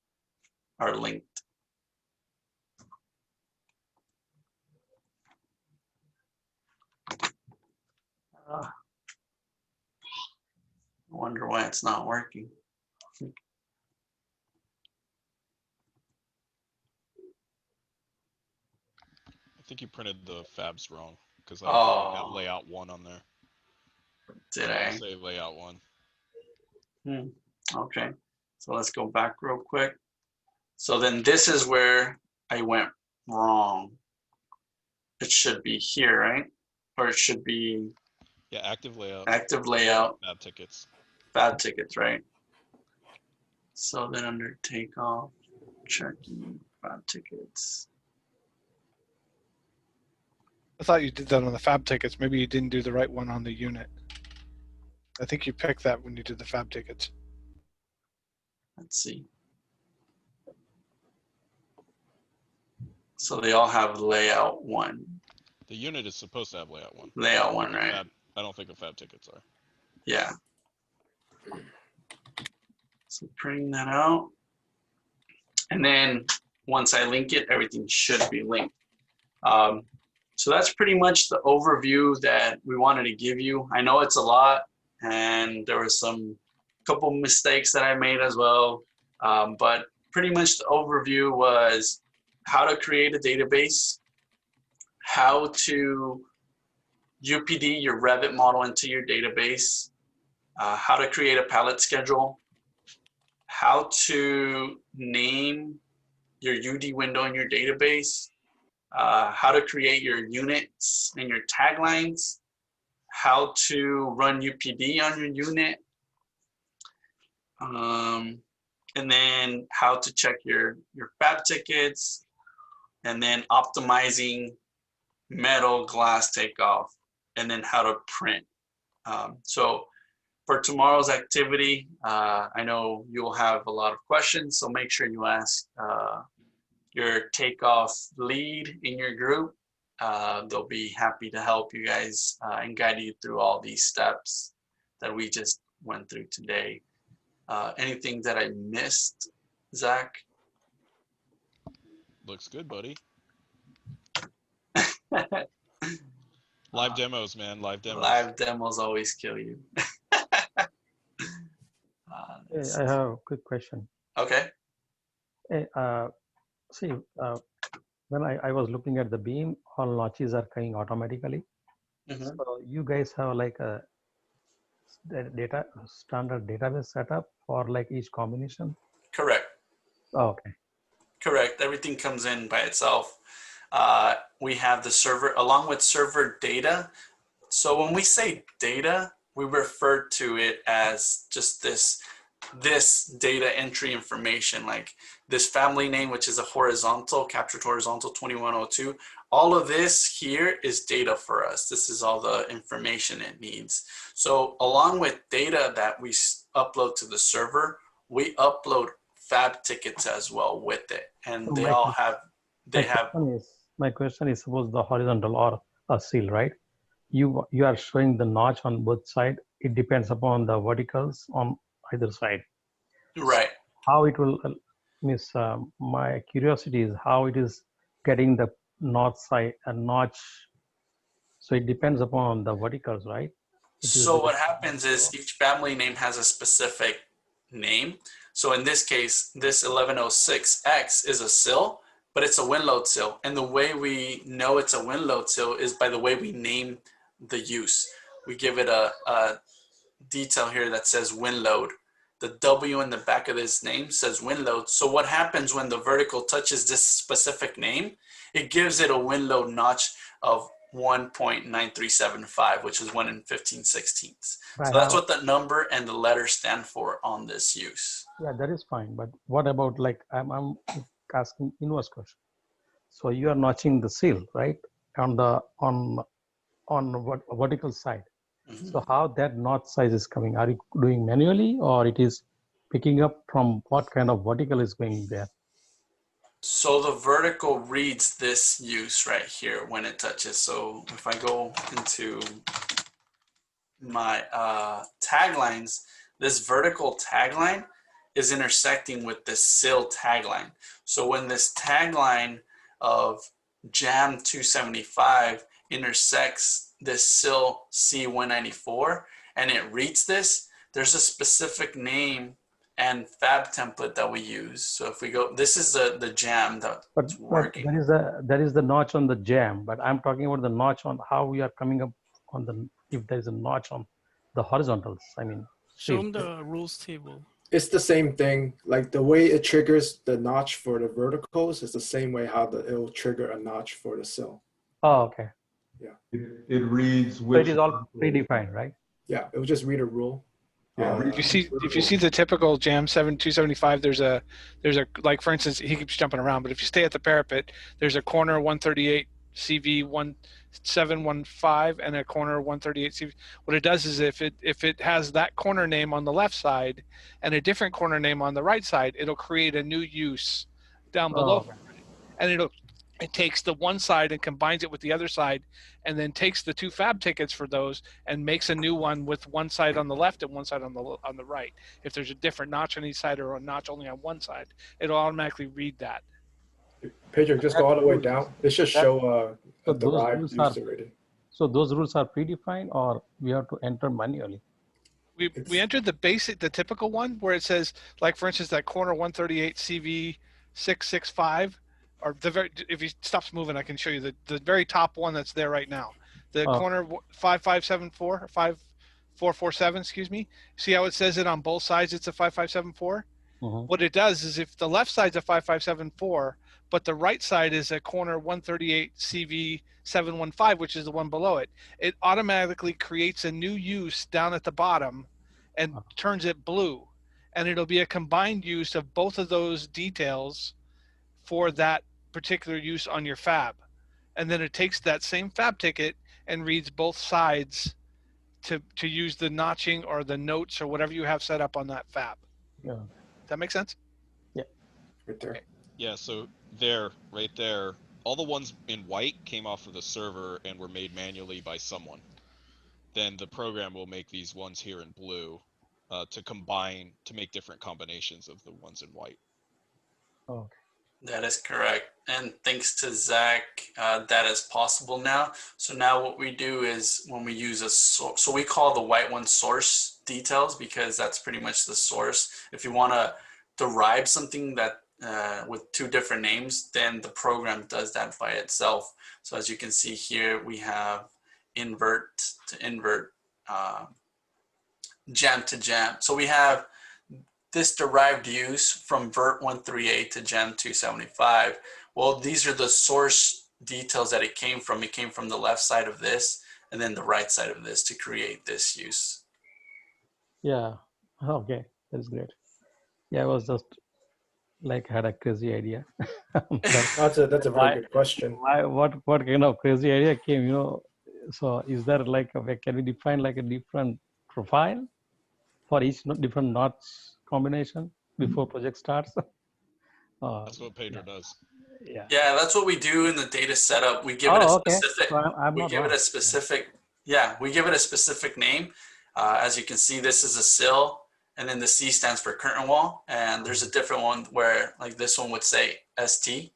are linked. I wonder why it's not working. I think you printed the fabs wrong because I got layout 1 on there. Did I? Say layout 1. Okay, so let's go back real quick. So then this is where I went wrong. It should be here, right? Or it should be active layout. Active layout. Fab tickets. Fab tickets, right? So then under Takeoff, checking fab tickets. I thought you did that on the fab tickets. Maybe you didn't do the right one on the unit. I think you picked that when you did the fab tickets. Let's see. So they all have layout 1. The unit is supposed to have layout 1. Layout 1, right? I don't think the fab tickets are. Yeah. So printing that out. And then once I link it, everything should be linked. So that's pretty much the overview that we wanted to give you. I know it's a lot, and there was couple mistakes that I made as well. But pretty much the overview was how to create a database, how to UPD your Revit model into your database, how to create a palette schedule, how to name your UD window in your database, how to create your units and your taglines, how to run UPD on your unit, and then how to check your fab tickets, and then optimizing metal glass takeoff, and then how to print. So for tomorrow's activity, I know you'll have a lot of questions, so make sure you ask your takeoff lead in your group. They'll be happy to help you guys and guide you through all these steps that we just went through today. Anything that I missed, Zach? Looks good, buddy. Live demos, man. Live demos. Live demos always kill you. I have a quick question. Okay. Hey, see, when I was looking at the beam, all notches are coming automatically. So you guys have like a standard database setup for like each combination? Correct. Oh, okay. Correct. Everything comes in by itself. We have the server along with server data. So when we say data, we refer to it as just this this data entry information, like this family name, which is a horizontal, captured horizontal 2102. All of this here is data for us. This is all the information it needs. So along with data that we upload to the server, we upload Fab tickets as well with it. And So they all have, my question is, suppose the horizontal or a seal, right? You are showing the notch on both sides. It depends upon the verticals on either side. right. How it will, my curiosity is how it is getting the north side a notch. So it depends upon the verticals, right? So what happens is each family name has a specific name. So in this case, this 1106X is a sill, but it's a wind load sill. And the way we know it's a wind load sill is by the way we name the use. We give it a detail here that says wind load. The W in the back of this name says wind load. So what happens when the vertical touches this specific name? It gives it a wind load notch of 1.9375, which is 1 and 15/16. So that's what the number and the letter stand for on this use. Yeah, that is fine. But what about, like, I'm asking inverse question. So you are notching the seal, right, on the vertical side. Mm-hmm. So how that notch size is coming? Are you doing manually, or it is picking up from what kind of vertical is going there? So the vertical reads this use right here when it touches. So if I go into my taglines, this vertical tagline is intersecting with this sill tagline. So when this tagline of jam 275 intersects this sill C194 and it reads this, there's a specific name and Fab template that we use. So if we go, this is the jam that's working. But there is the notch on the jam, but I'm talking about the notch on how we are coming up on the, if there is a notch on the horizontals. I mean, show them the rules table. It's the same thing. Like the way it triggers the notch for the verticals is the same way how it will trigger a notch for the sill. Oh, okay. Yeah. It reads which. So it is all predefined, right? Yeah, it will just read a rule. Yeah, if you see the typical jam 275, there's a like, for instance, he keeps jumping around, but if you stay at the parapet, there's a corner 138 CV 1715 and a corner 138 CV. What it does is if it has that corner name on the left side and a different corner name on the right side, it'll create a new use down below, and it takes the one side and combines it with the other side, and then takes the two Fab tickets for those and makes a new one with one side on the left and one side on the right. If there's a different notch on each side or a notch only on one side, it'll automatically read that. Pedro, just go all the way down. It should show a derived use already. So those rules are predefined, or we have to enter manually? We entered the typical one where it says, like, for instance, that corner 138 CV 665. Or if he stops moving, I can show you the very top one that's there right now. The corner 5574 or 5447, excuse me. See how it says it on both sides? It's a 5574. What it does is if the left side's a 5574, but the right side is a corner 138 CV 715, which is the one below it, it automatically creates a new use down at the bottom and turns it blue, and it'll be a combined use of both of those details for that particular use on your Fab. And then it takes that same Fab ticket and reads both sides to use the notching or the notes or whatever you have set up on that Fab. Yeah. Does that make sense? Yeah. Right there. Yeah, so right there, all the ones in white came off of the server and were made manually by someone. Then the program will make these ones here in blue to combine, to make different combinations of the ones in white. Okay. That is correct. And thanks to Zach, that is possible now. So now what we do is when we use a source, so we call the white one source details because that's pretty much the source. If you want to derive something that with two different names, then the program does that by itself. So as you can see here, we have invert to invert, jam to jam. So we have this derived use from vert 138 to jam 275. Well, these are the source details that it came from. It came from the left side of this and then the right side of this to create this use. Yeah. Okay. That is great. Yeah, I was just like had a crazy idea. That's a very Why, good question. what kind of crazy idea came? So is there like can we define like a different profile for each different notch combination before project starts? That's what Pedro does. Yeah. Yeah, that's what we do in the data setup. We give it a Oh, okay. specific. So I'm We not give it wrong. a specific. Yeah, we give it a specific name. As you can see, this is a sill, and then the C stands for curtain wall. And there's a different one where, like this one would say ST,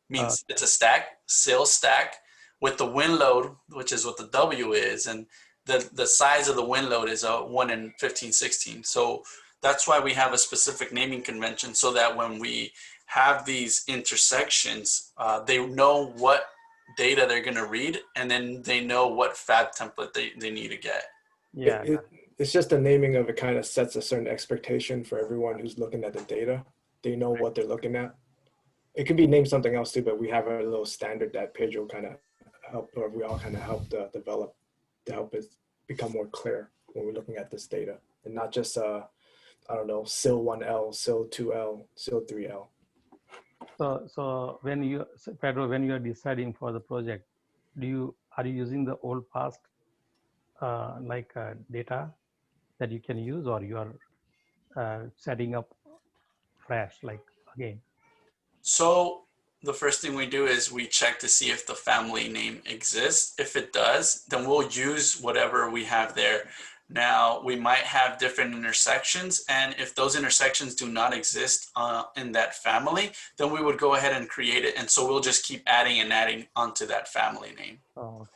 means it's a stack, sill stack, with the wind load, which is what the W is, and the size of the wind load is a 1 in 15/16. So that's why we have a specific naming convention, so that when we have these intersections, they know what data they're going to read, and then they know what Fab template they need to get. Yeah. It's just the naming of it kind of sets a certain expectation for everyone who's looking at the data. They know what they're looking at. It could be named something else too, but we have a little standard that Pedro kind of helped, or we all kind of helped develop to help it become more clear when we're looking at this data, and not just I don't know, SIL 1L, SIL 2L, SIL 3L. So Pedro, when you are deciding for the project, are you using the old past data that you can use, or you are setting up fresh again? So the first thing we do is we check to see if the family name exists. If it does, then we'll use whatever we have there. Now, we might have different intersections, and if those intersections do not exist in that family, then we would go ahead and create it. And so we'll just keep adding and adding onto that family name. Oh.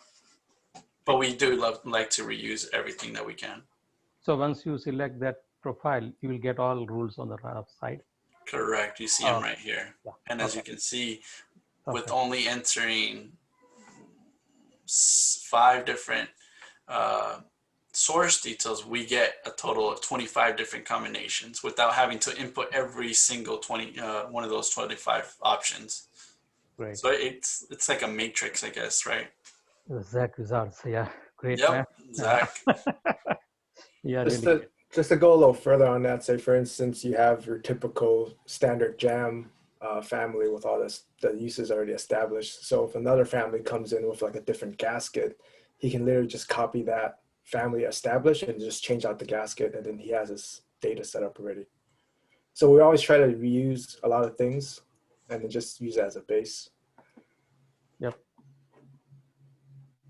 But we do like to reuse everything that we can. So once you select that profile, you will get all rules on the side. Correct. You see them right here. Yeah. And as you can see, with only entering 5 different source details, we get a total of 25 different combinations without having to input every single one of those 25 options. Great. So it's like a matrix, I guess, right? Zach results. Yeah. Great. Yep, Man. Zach. Yeah. Just to go a little further on that, say for instance, you have your typical standard jam family with all the uses already established. So if another family comes in with like a different gasket, he can literally just copy that family established and just change out the gasket, and then he has his data set up already. So we always try to reuse a lot of things and then just use it as a base. Yep.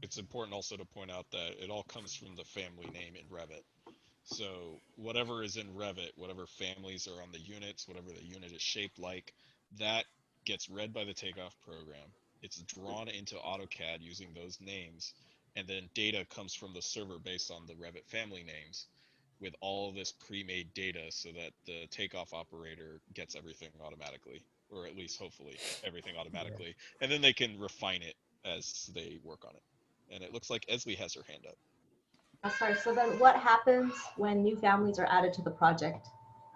It's important also to point out that it all comes from the family name in Revit. So whatever is in Revit, whatever families are on the units, whatever the unit is shaped like, that gets read by the Takeoff program. It's drawn into AutoCAD using those names, and then data comes from the server based on the Revit family names with all this pre-made data, so that the Takeoff operator gets everything automatically, or at least hopefully everything automatically. And then they can refine it as they work on it. And it looks like Esley has her hand up. Sorry, so then what happens when new families are added to the project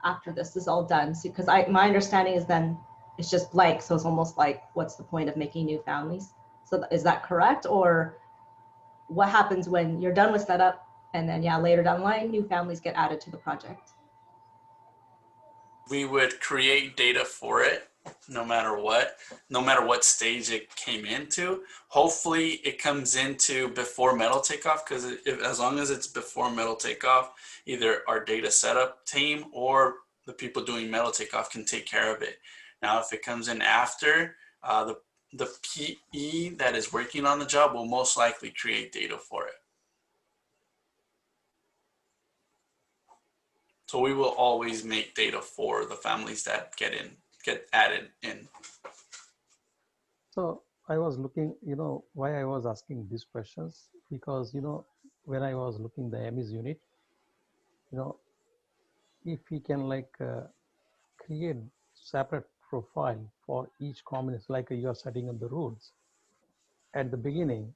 after this is all done? Because my understanding is then it's just blank, so it's almost like, what's the point of making new families? So is that correct? Or what happens when you're done with setup and then later down the line, new families get added to the project? We would create data for it no matter what stage it came into. Hopefully it comes into before metal takeoff, because as long as it's before metal takeoff, either our data setup team or the people doing metal takeoff can take care of it. Now, if it comes in after, the PE that is working on the job will most likely create data for it. So we will always make data for the families that get added in. So I was looking, why I was asking these questions, because, when I was looking the MES unit, if we can create separate profile for each combination, like you are setting up the rules at the beginning,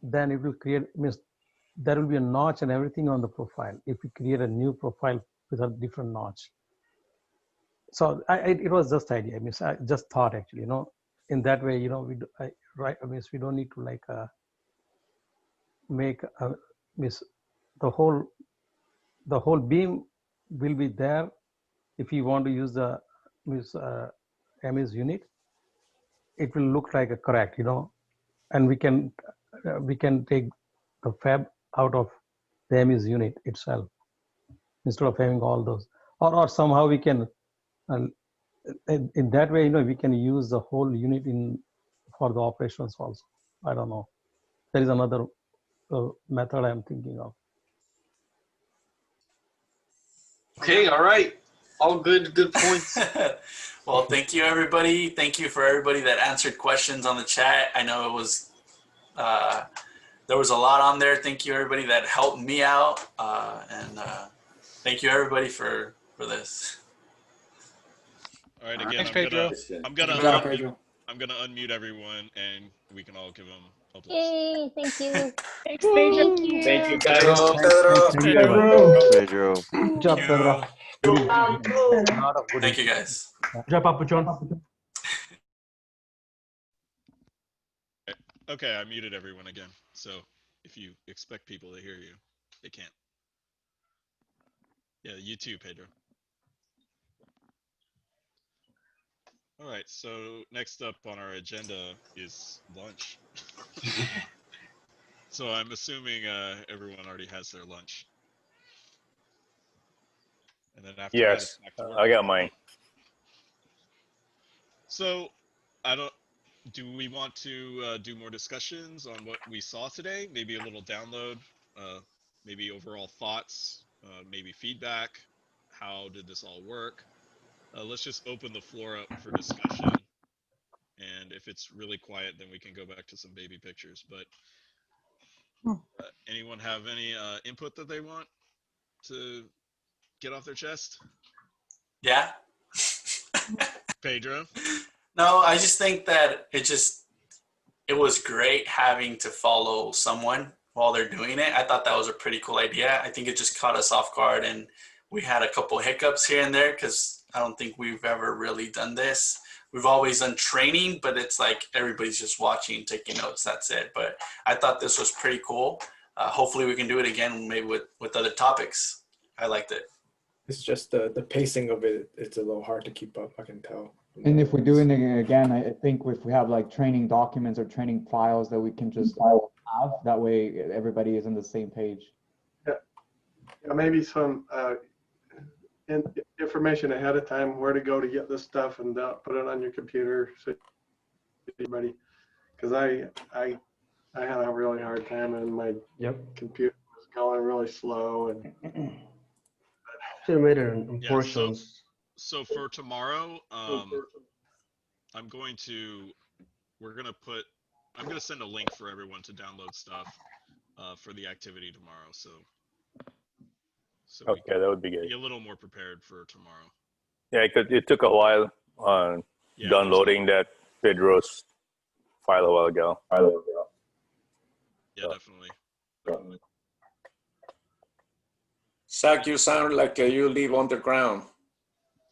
then it will create, there will be a notch and everything on the profile if we create a new profile with a different notch. So it was just idea. I just thought actually, in that way, we don't need to make the whole beam will be there if you want to use the MS unit. It will look like a correct, and we can take the fab out of the MS unit itself instead of having all those, or somehow we can in that way, we can use the whole unit for the operations also. I don't know. There is another method I'm thinking of. Okay, all right. All good points. Well, thank you, everybody. Thank you for everybody that answered questions on the chat. I know it was there was a lot on there. Thank you, everybody that helped me out, and thank you, everybody, for this. All right, again, Thanks, Pedro. I'm gonna Good job, unmute everyone, and we can all give them a bless. Yay, thank you. Thanks, Pedro. Thank you, Pedro. guys. Pedro. Good job, Pedro. Thank you, guys. Good job, Papa John. Okay, I muted everyone again. So if you expect people to hear you, they can't. Yeah, you too, Pedro. All right, so next up on our agenda is lunch. So I'm assuming everyone already has their lunch. And then after that, it's back to work. I got mine. So do we want to do more discussions on what we saw today? Maybe a little download, maybe overall thoughts, maybe feedback. How did this all work? Let's just open the floor up for discussion. And if it's really quiet, then we can go back to some baby pictures. But anyone have any input that they want to get off their chest? Yeah. Pedro? No, I just think that it was great having to follow someone while they're doing it. I thought that was a pretty cool idea. I think it just caught us off guard, and we had a couple hiccups here and there because I don't think we've ever really done this. We've always done training, but it's like everybody's just watching, taking notes, that's it. But I thought this was pretty cool. Hopefully we can do it again, maybe with other topics. I liked it. It's just the pacing of it. It's a little hard to keep up, I can tell. And if we do it again, I think if we have like training documents or training files that we can just have, that way everybody is on the same page. Yeah, maybe some information ahead of time where to go to get this stuff and put it on your computer so everybody, because I had a really hard time and my computer was going really slow and should have made it in portions. So for tomorrow, I'm going to send a link for everyone to download stuff for the activity tomorrow. So Okay, that would be good. Be a little more prepared for tomorrow. Yeah, because it took a while on downloading that Pedro's file a while ago. Yeah, definitely. Zach, you sound like you live underground.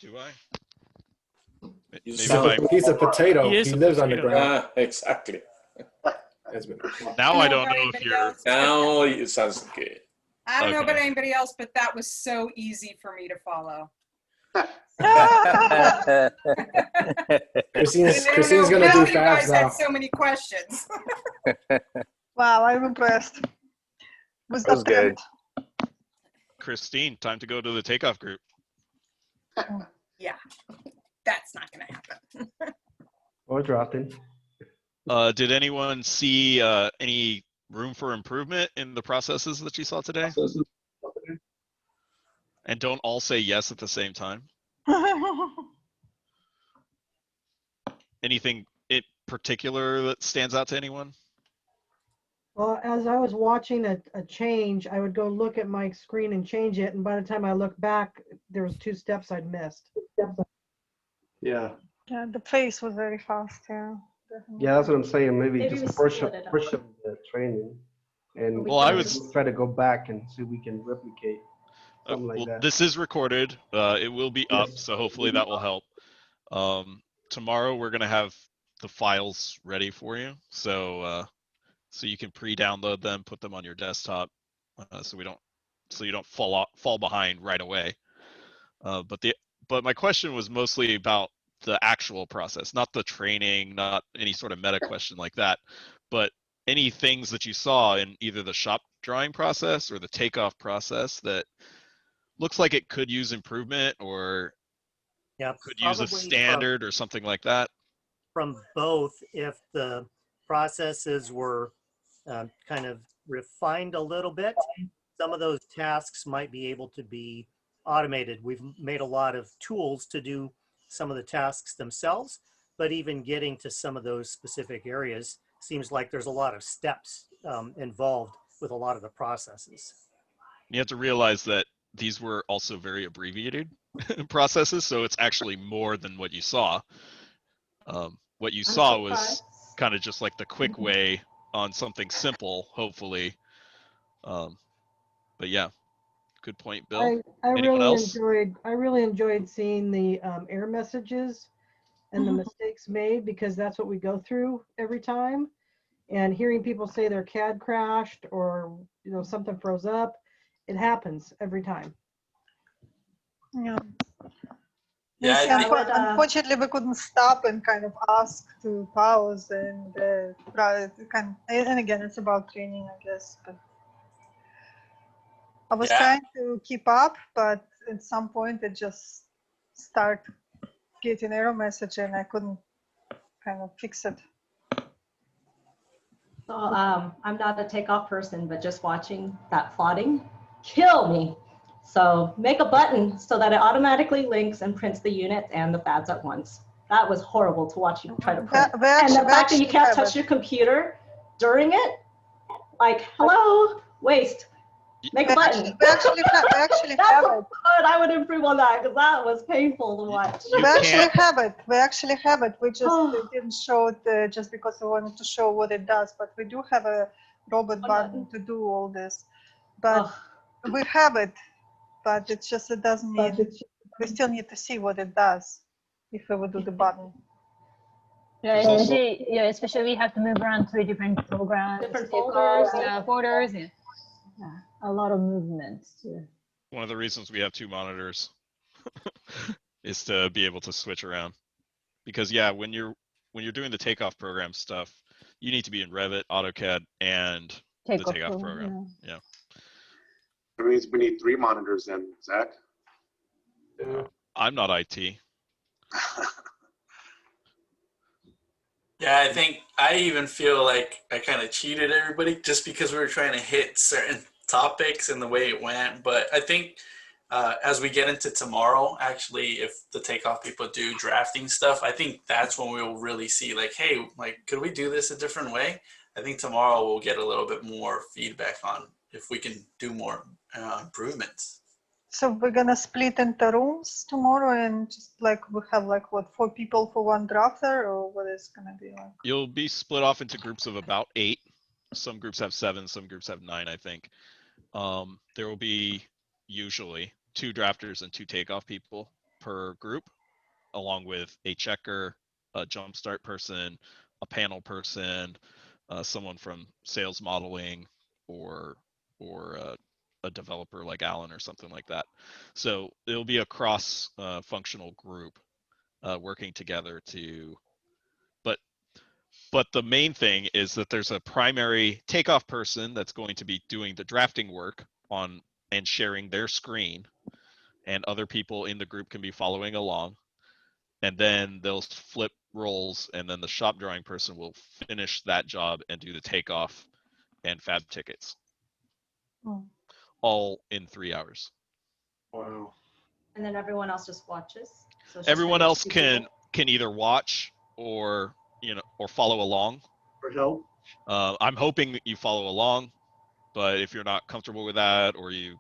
Do I? He's a potato. He lives underground. Exactly. Now I don't know if you're. Now it sounds good. I don't know about anybody else, but that was so easy for me to follow. Christine's gonna do fast now. You guys had so many questions. Wow, I'm impressed. That was good. Christine, time to go to the Takeoff group. Yeah, that's not going to happen. Or drafting. Did anyone see any room for improvement in the processes that you saw today? And don't all say yes at the same time. Anything in particular that stands out to anyone? Well, as I was watching a change, I would go look at my screen and change it, and by the time I looked back, there was 2 steps I'd missed. Yeah. Yeah, the pace was very fast. Yeah. Yeah, that's what I'm saying. Maybe we just push split it up. the training, and Well, I was try to go back and see if we can replicate something like that. This is recorded. It will be up, so hopefully that will help. Tomorrow we're gonna have the files ready for you, so you can pre-download them, put them on your desktop, so you don't fall behind right away. But my question was mostly about the actual process, not the training, not any sort of meta question like that, but any things that you saw in either the shop drawing process or the takeoff process that looks like it could use improvement or could use a standard or something like that. From both, if the processes were kind of refined a little bit, some of those tasks might be able to be automated. We've made a lot of tools to do some of the tasks themselves, but even getting to some of those specific areas seems like there's a lot of steps involved with a lot of the processes. You have to realize that these were also very abbreviated processes, so it's actually more than what you saw. What you saw was kind of just like the quick way on something simple, hopefully. But yeah, good point, Bill. Anyone else? I really enjoyed seeing the error messages and the mistakes made, because that's what we go through every time. And hearing people say their CAD crashed or something froze up, it happens every time. Yeah. Yes, Yes, unfortunately, we couldn't stop and kind of ask to pause and and again, it's about training, I guess. But I was trying to keep up, but at some point it just start getting error message and I couldn't kind of fix it. So I'm not a takeoff person, but just watching that plotting kill me. So make a button so that it automatically links and prints the units and the fabs at once. That was horrible to watch you try to print. And the fact that you can't touch your computer during it, like, hello, waste. Make a button. We actually have it. Good. I would improve on that because that was painful to watch. We actually have it. We actually have it. We just didn't show it just because we wanted to show what it does. But we do have a robot button to do all this. But we have it. But it's just it doesn't need. We still need to see what it does if we would do the button. Yeah, especially we have to move around 3 different programs, different folders, folders. Yeah, a lot of movements too. One of the reasons we have 2 monitors is to be able to switch around. Because yeah, when you're doing the takeoff program stuff, you need to be in Revit, AutoCAD, and the takeoff program. Yeah. That means we need 3 monitors then, Zach. I'm not IT. Yeah, I think I even feel like I kind of cheated everybody just because we were trying to hit certain topics and the way it went. But I think as we get into tomorrow, actually, if the takeoff people do drafting stuff, I think that's when we'll really see like, hey, like, could we do this a different way? I think tomorrow we'll get a little bit more feedback on if we can do more improvements. So we're gonna split into rooms tomorrow and just like we have like what 4 people for 1 drafter, or what is gonna be like? You'll be split off into groups of about 8. Some groups have 7, some groups have 9, I think. There will be usually 2 drafters and 2 takeoff people per group, along with a checker, a jumpstart person, a panel person, someone from sales modeling, or a developer like Alan or something like that. So it'll be a cross functional group working together to, but the main thing is that there's a primary takeoff person that's going to be doing the drafting work on and sharing their screen, and other people in the group can be following along. And then they'll flip roles, and then the shop drawing person will finish that job and do the takeoff and fab tickets. All in 3 hours. Wow. And then everyone else just watches. So everyone else can either watch or or follow along. Or help. I'm hoping that you follow along, but if you're not comfortable with that or you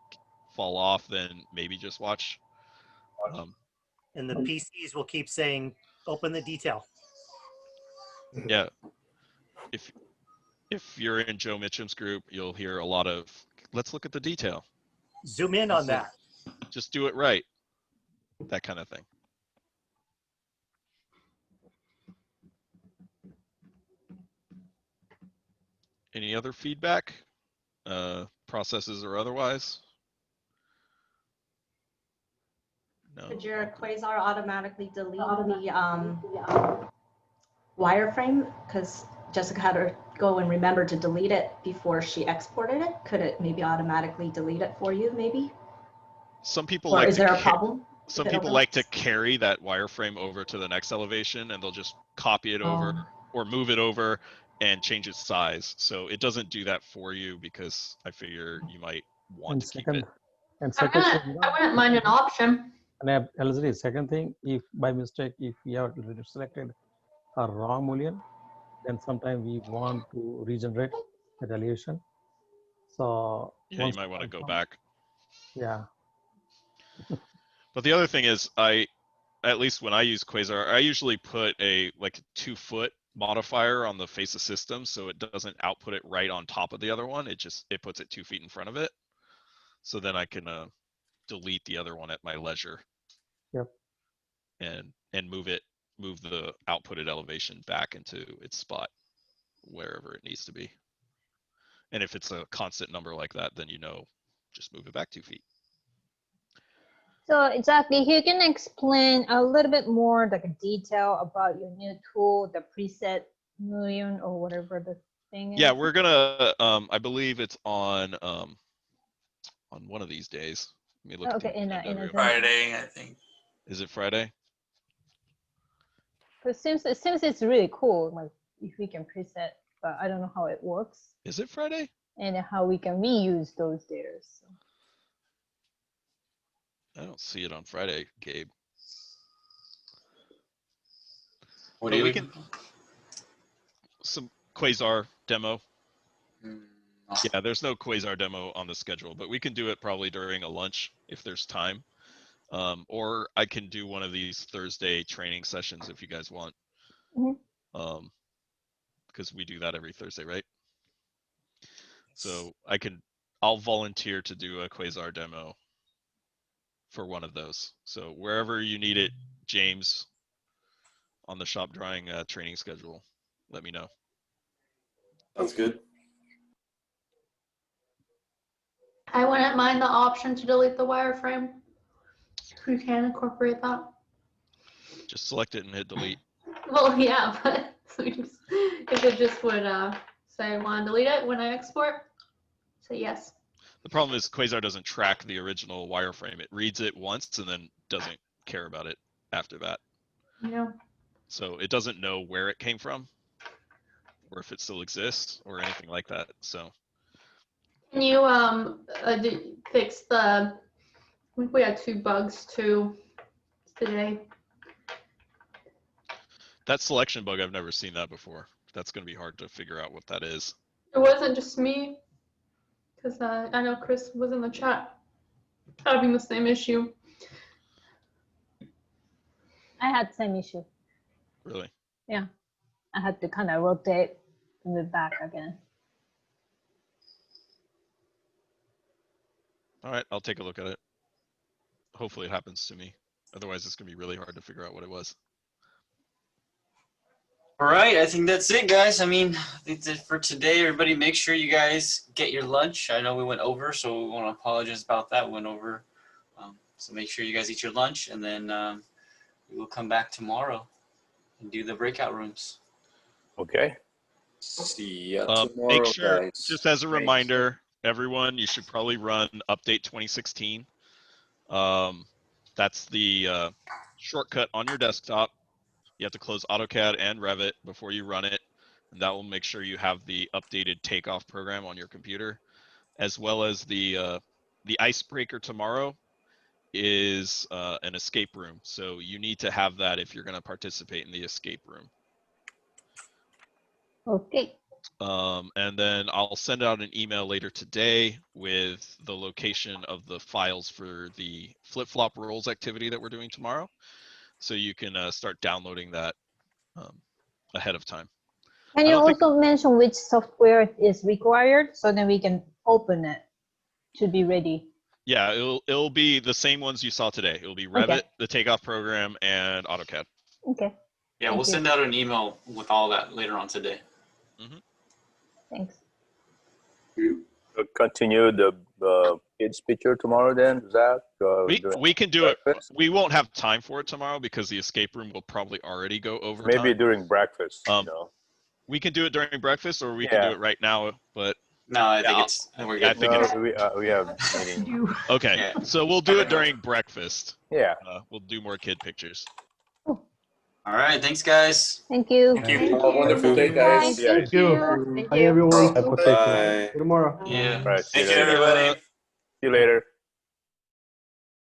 fall off, then maybe just watch. And the PCs will keep saying, "Open the detail." Yeah. If you're in Joe Mitchum's group, you'll hear a lot of, let's look at the detail. Zoom in on that. Just do it right. That kind of thing. Any other feedback? Processes or otherwise? No. Could your Quasar automatically delete the wireframe? Because Jessica had to go and remember to delete it before she exported it. Could it maybe automatically delete it for you, maybe? Some people Or like is to there a problem? Some if it people like to overlaps? carry that wireframe over to the next elevation, and they'll just copy it over or move it over and change its size. So it doesn't do that for you because I figure you might want And to keep second, it. and I second wouldn't, thing, I wouldn't mind an option. and LZ, second thing, if by mistake, if we have selected a wrong Boolean, then sometimes we want to regenerate that elevation. So Yeah, you once might want to go back. Yeah. But the other thing is, at least when I use Quasar, I usually put a 2-foot modifier on the face of system, so it doesn't output it right on top of the other one. It puts it 2 feet in front of it. So then I can delete the other one at my leisure. Yep. And move the outputted elevation back into its spot wherever it needs to be. And if it's a constant number like that, then just move it back 2 feet. So exactly, you can explain a little bit more like a detail about your new tool, the preset million or whatever the thing is. Yeah, we're gonna. I believe it's on one of these days. Let me look. Okay, in a Friday, I think. Is it Friday? It seems it's really cool. Like if we can preset, but I don't know how it works. Is it Friday? And how we can reuse those data. So. I don't see it on Friday, Gabe. What do you can some Quasar demo. Yeah, there's no Quasar demo on the schedule, but we can do it probably during a lunch if there's time. Or I can do one of these Thursday training sessions if you guys want. Mm-hmm. Because we do that every Thursday, right? So I'll volunteer to do a Quasar demo for one of those. So wherever you need it, James, on the shop drawing training schedule, let me know. Sounds good. I wouldn't mind the option to delete the wireframe. You can incorporate that. Just select it and hit delete. Well, yeah, but if it just would say I want to delete it when I export, say yes. The problem is Quasar doesn't track the original wireframe. It reads it once and then doesn't care about it after that. Yeah. So it doesn't know where it came from or if it still exists or anything like that. So Can you fix the, I think we had 2 bugs too today. that selection bug, I've never seen that before. That's going to be hard to figure out what that is. It wasn't just me, because I know Chris was in the chat having the same issue. I had the same issue. Really? Yeah. I had to kind of rotate and move back again. All right, I'll take a look at it. Hopefully it happens to me. Otherwise, it's going to be really hard to figure out what it was. All right, I think that's it, guys. I mean, that's it for today. Everybody, make sure you guys get your lunch. I know we went over, so we want to apologize about that. We went over. So make sure you guys eat your lunch, and then we will come back tomorrow and do the breakout rooms. Okay. See ya tomorrow, Make sure, guys. just as a reminder, everyone, you should probably run update 2016. That's the shortcut on your desktop. You have to close AutoCAD and Revit before you run it, and that will make sure you have the updated Takeoff program on your computer, as well as the icebreaker tomorrow is an escape room. So you need to have that if you're going to participate in the escape room. Okay. And then I'll send out an email later today with the location of the files for the flip-flop rolls activity that we're doing tomorrow. So you can start downloading that ahead of time. Can you also mention which software is required so then we can open it to be ready? Yeah, it'll be the same ones you saw today. It'll be Revit, the Takeoff program, and AutoCAD. Okay. Yeah, we'll send out an email with all that later on today. Thanks. Continue the kids picture tomorrow then, Zach? We can do breakfast? it. We won't have time for it tomorrow because the escape room will probably already go over Maybe time. during breakfast, you know. We can do it during breakfast, or we can do it right now. But no, I think it's we're good. I think we have meeting. Okay, Yeah. so we'll do it during breakfast. Yeah. We'll do more kid pictures. All right, thanks guys. Thank you. Thank you. Have a wonderful day, guys. Yeah. Thank you. Bye, everyone. Bye. See you tomorrow. Yeah. Right. Thank you, everybody. See you later.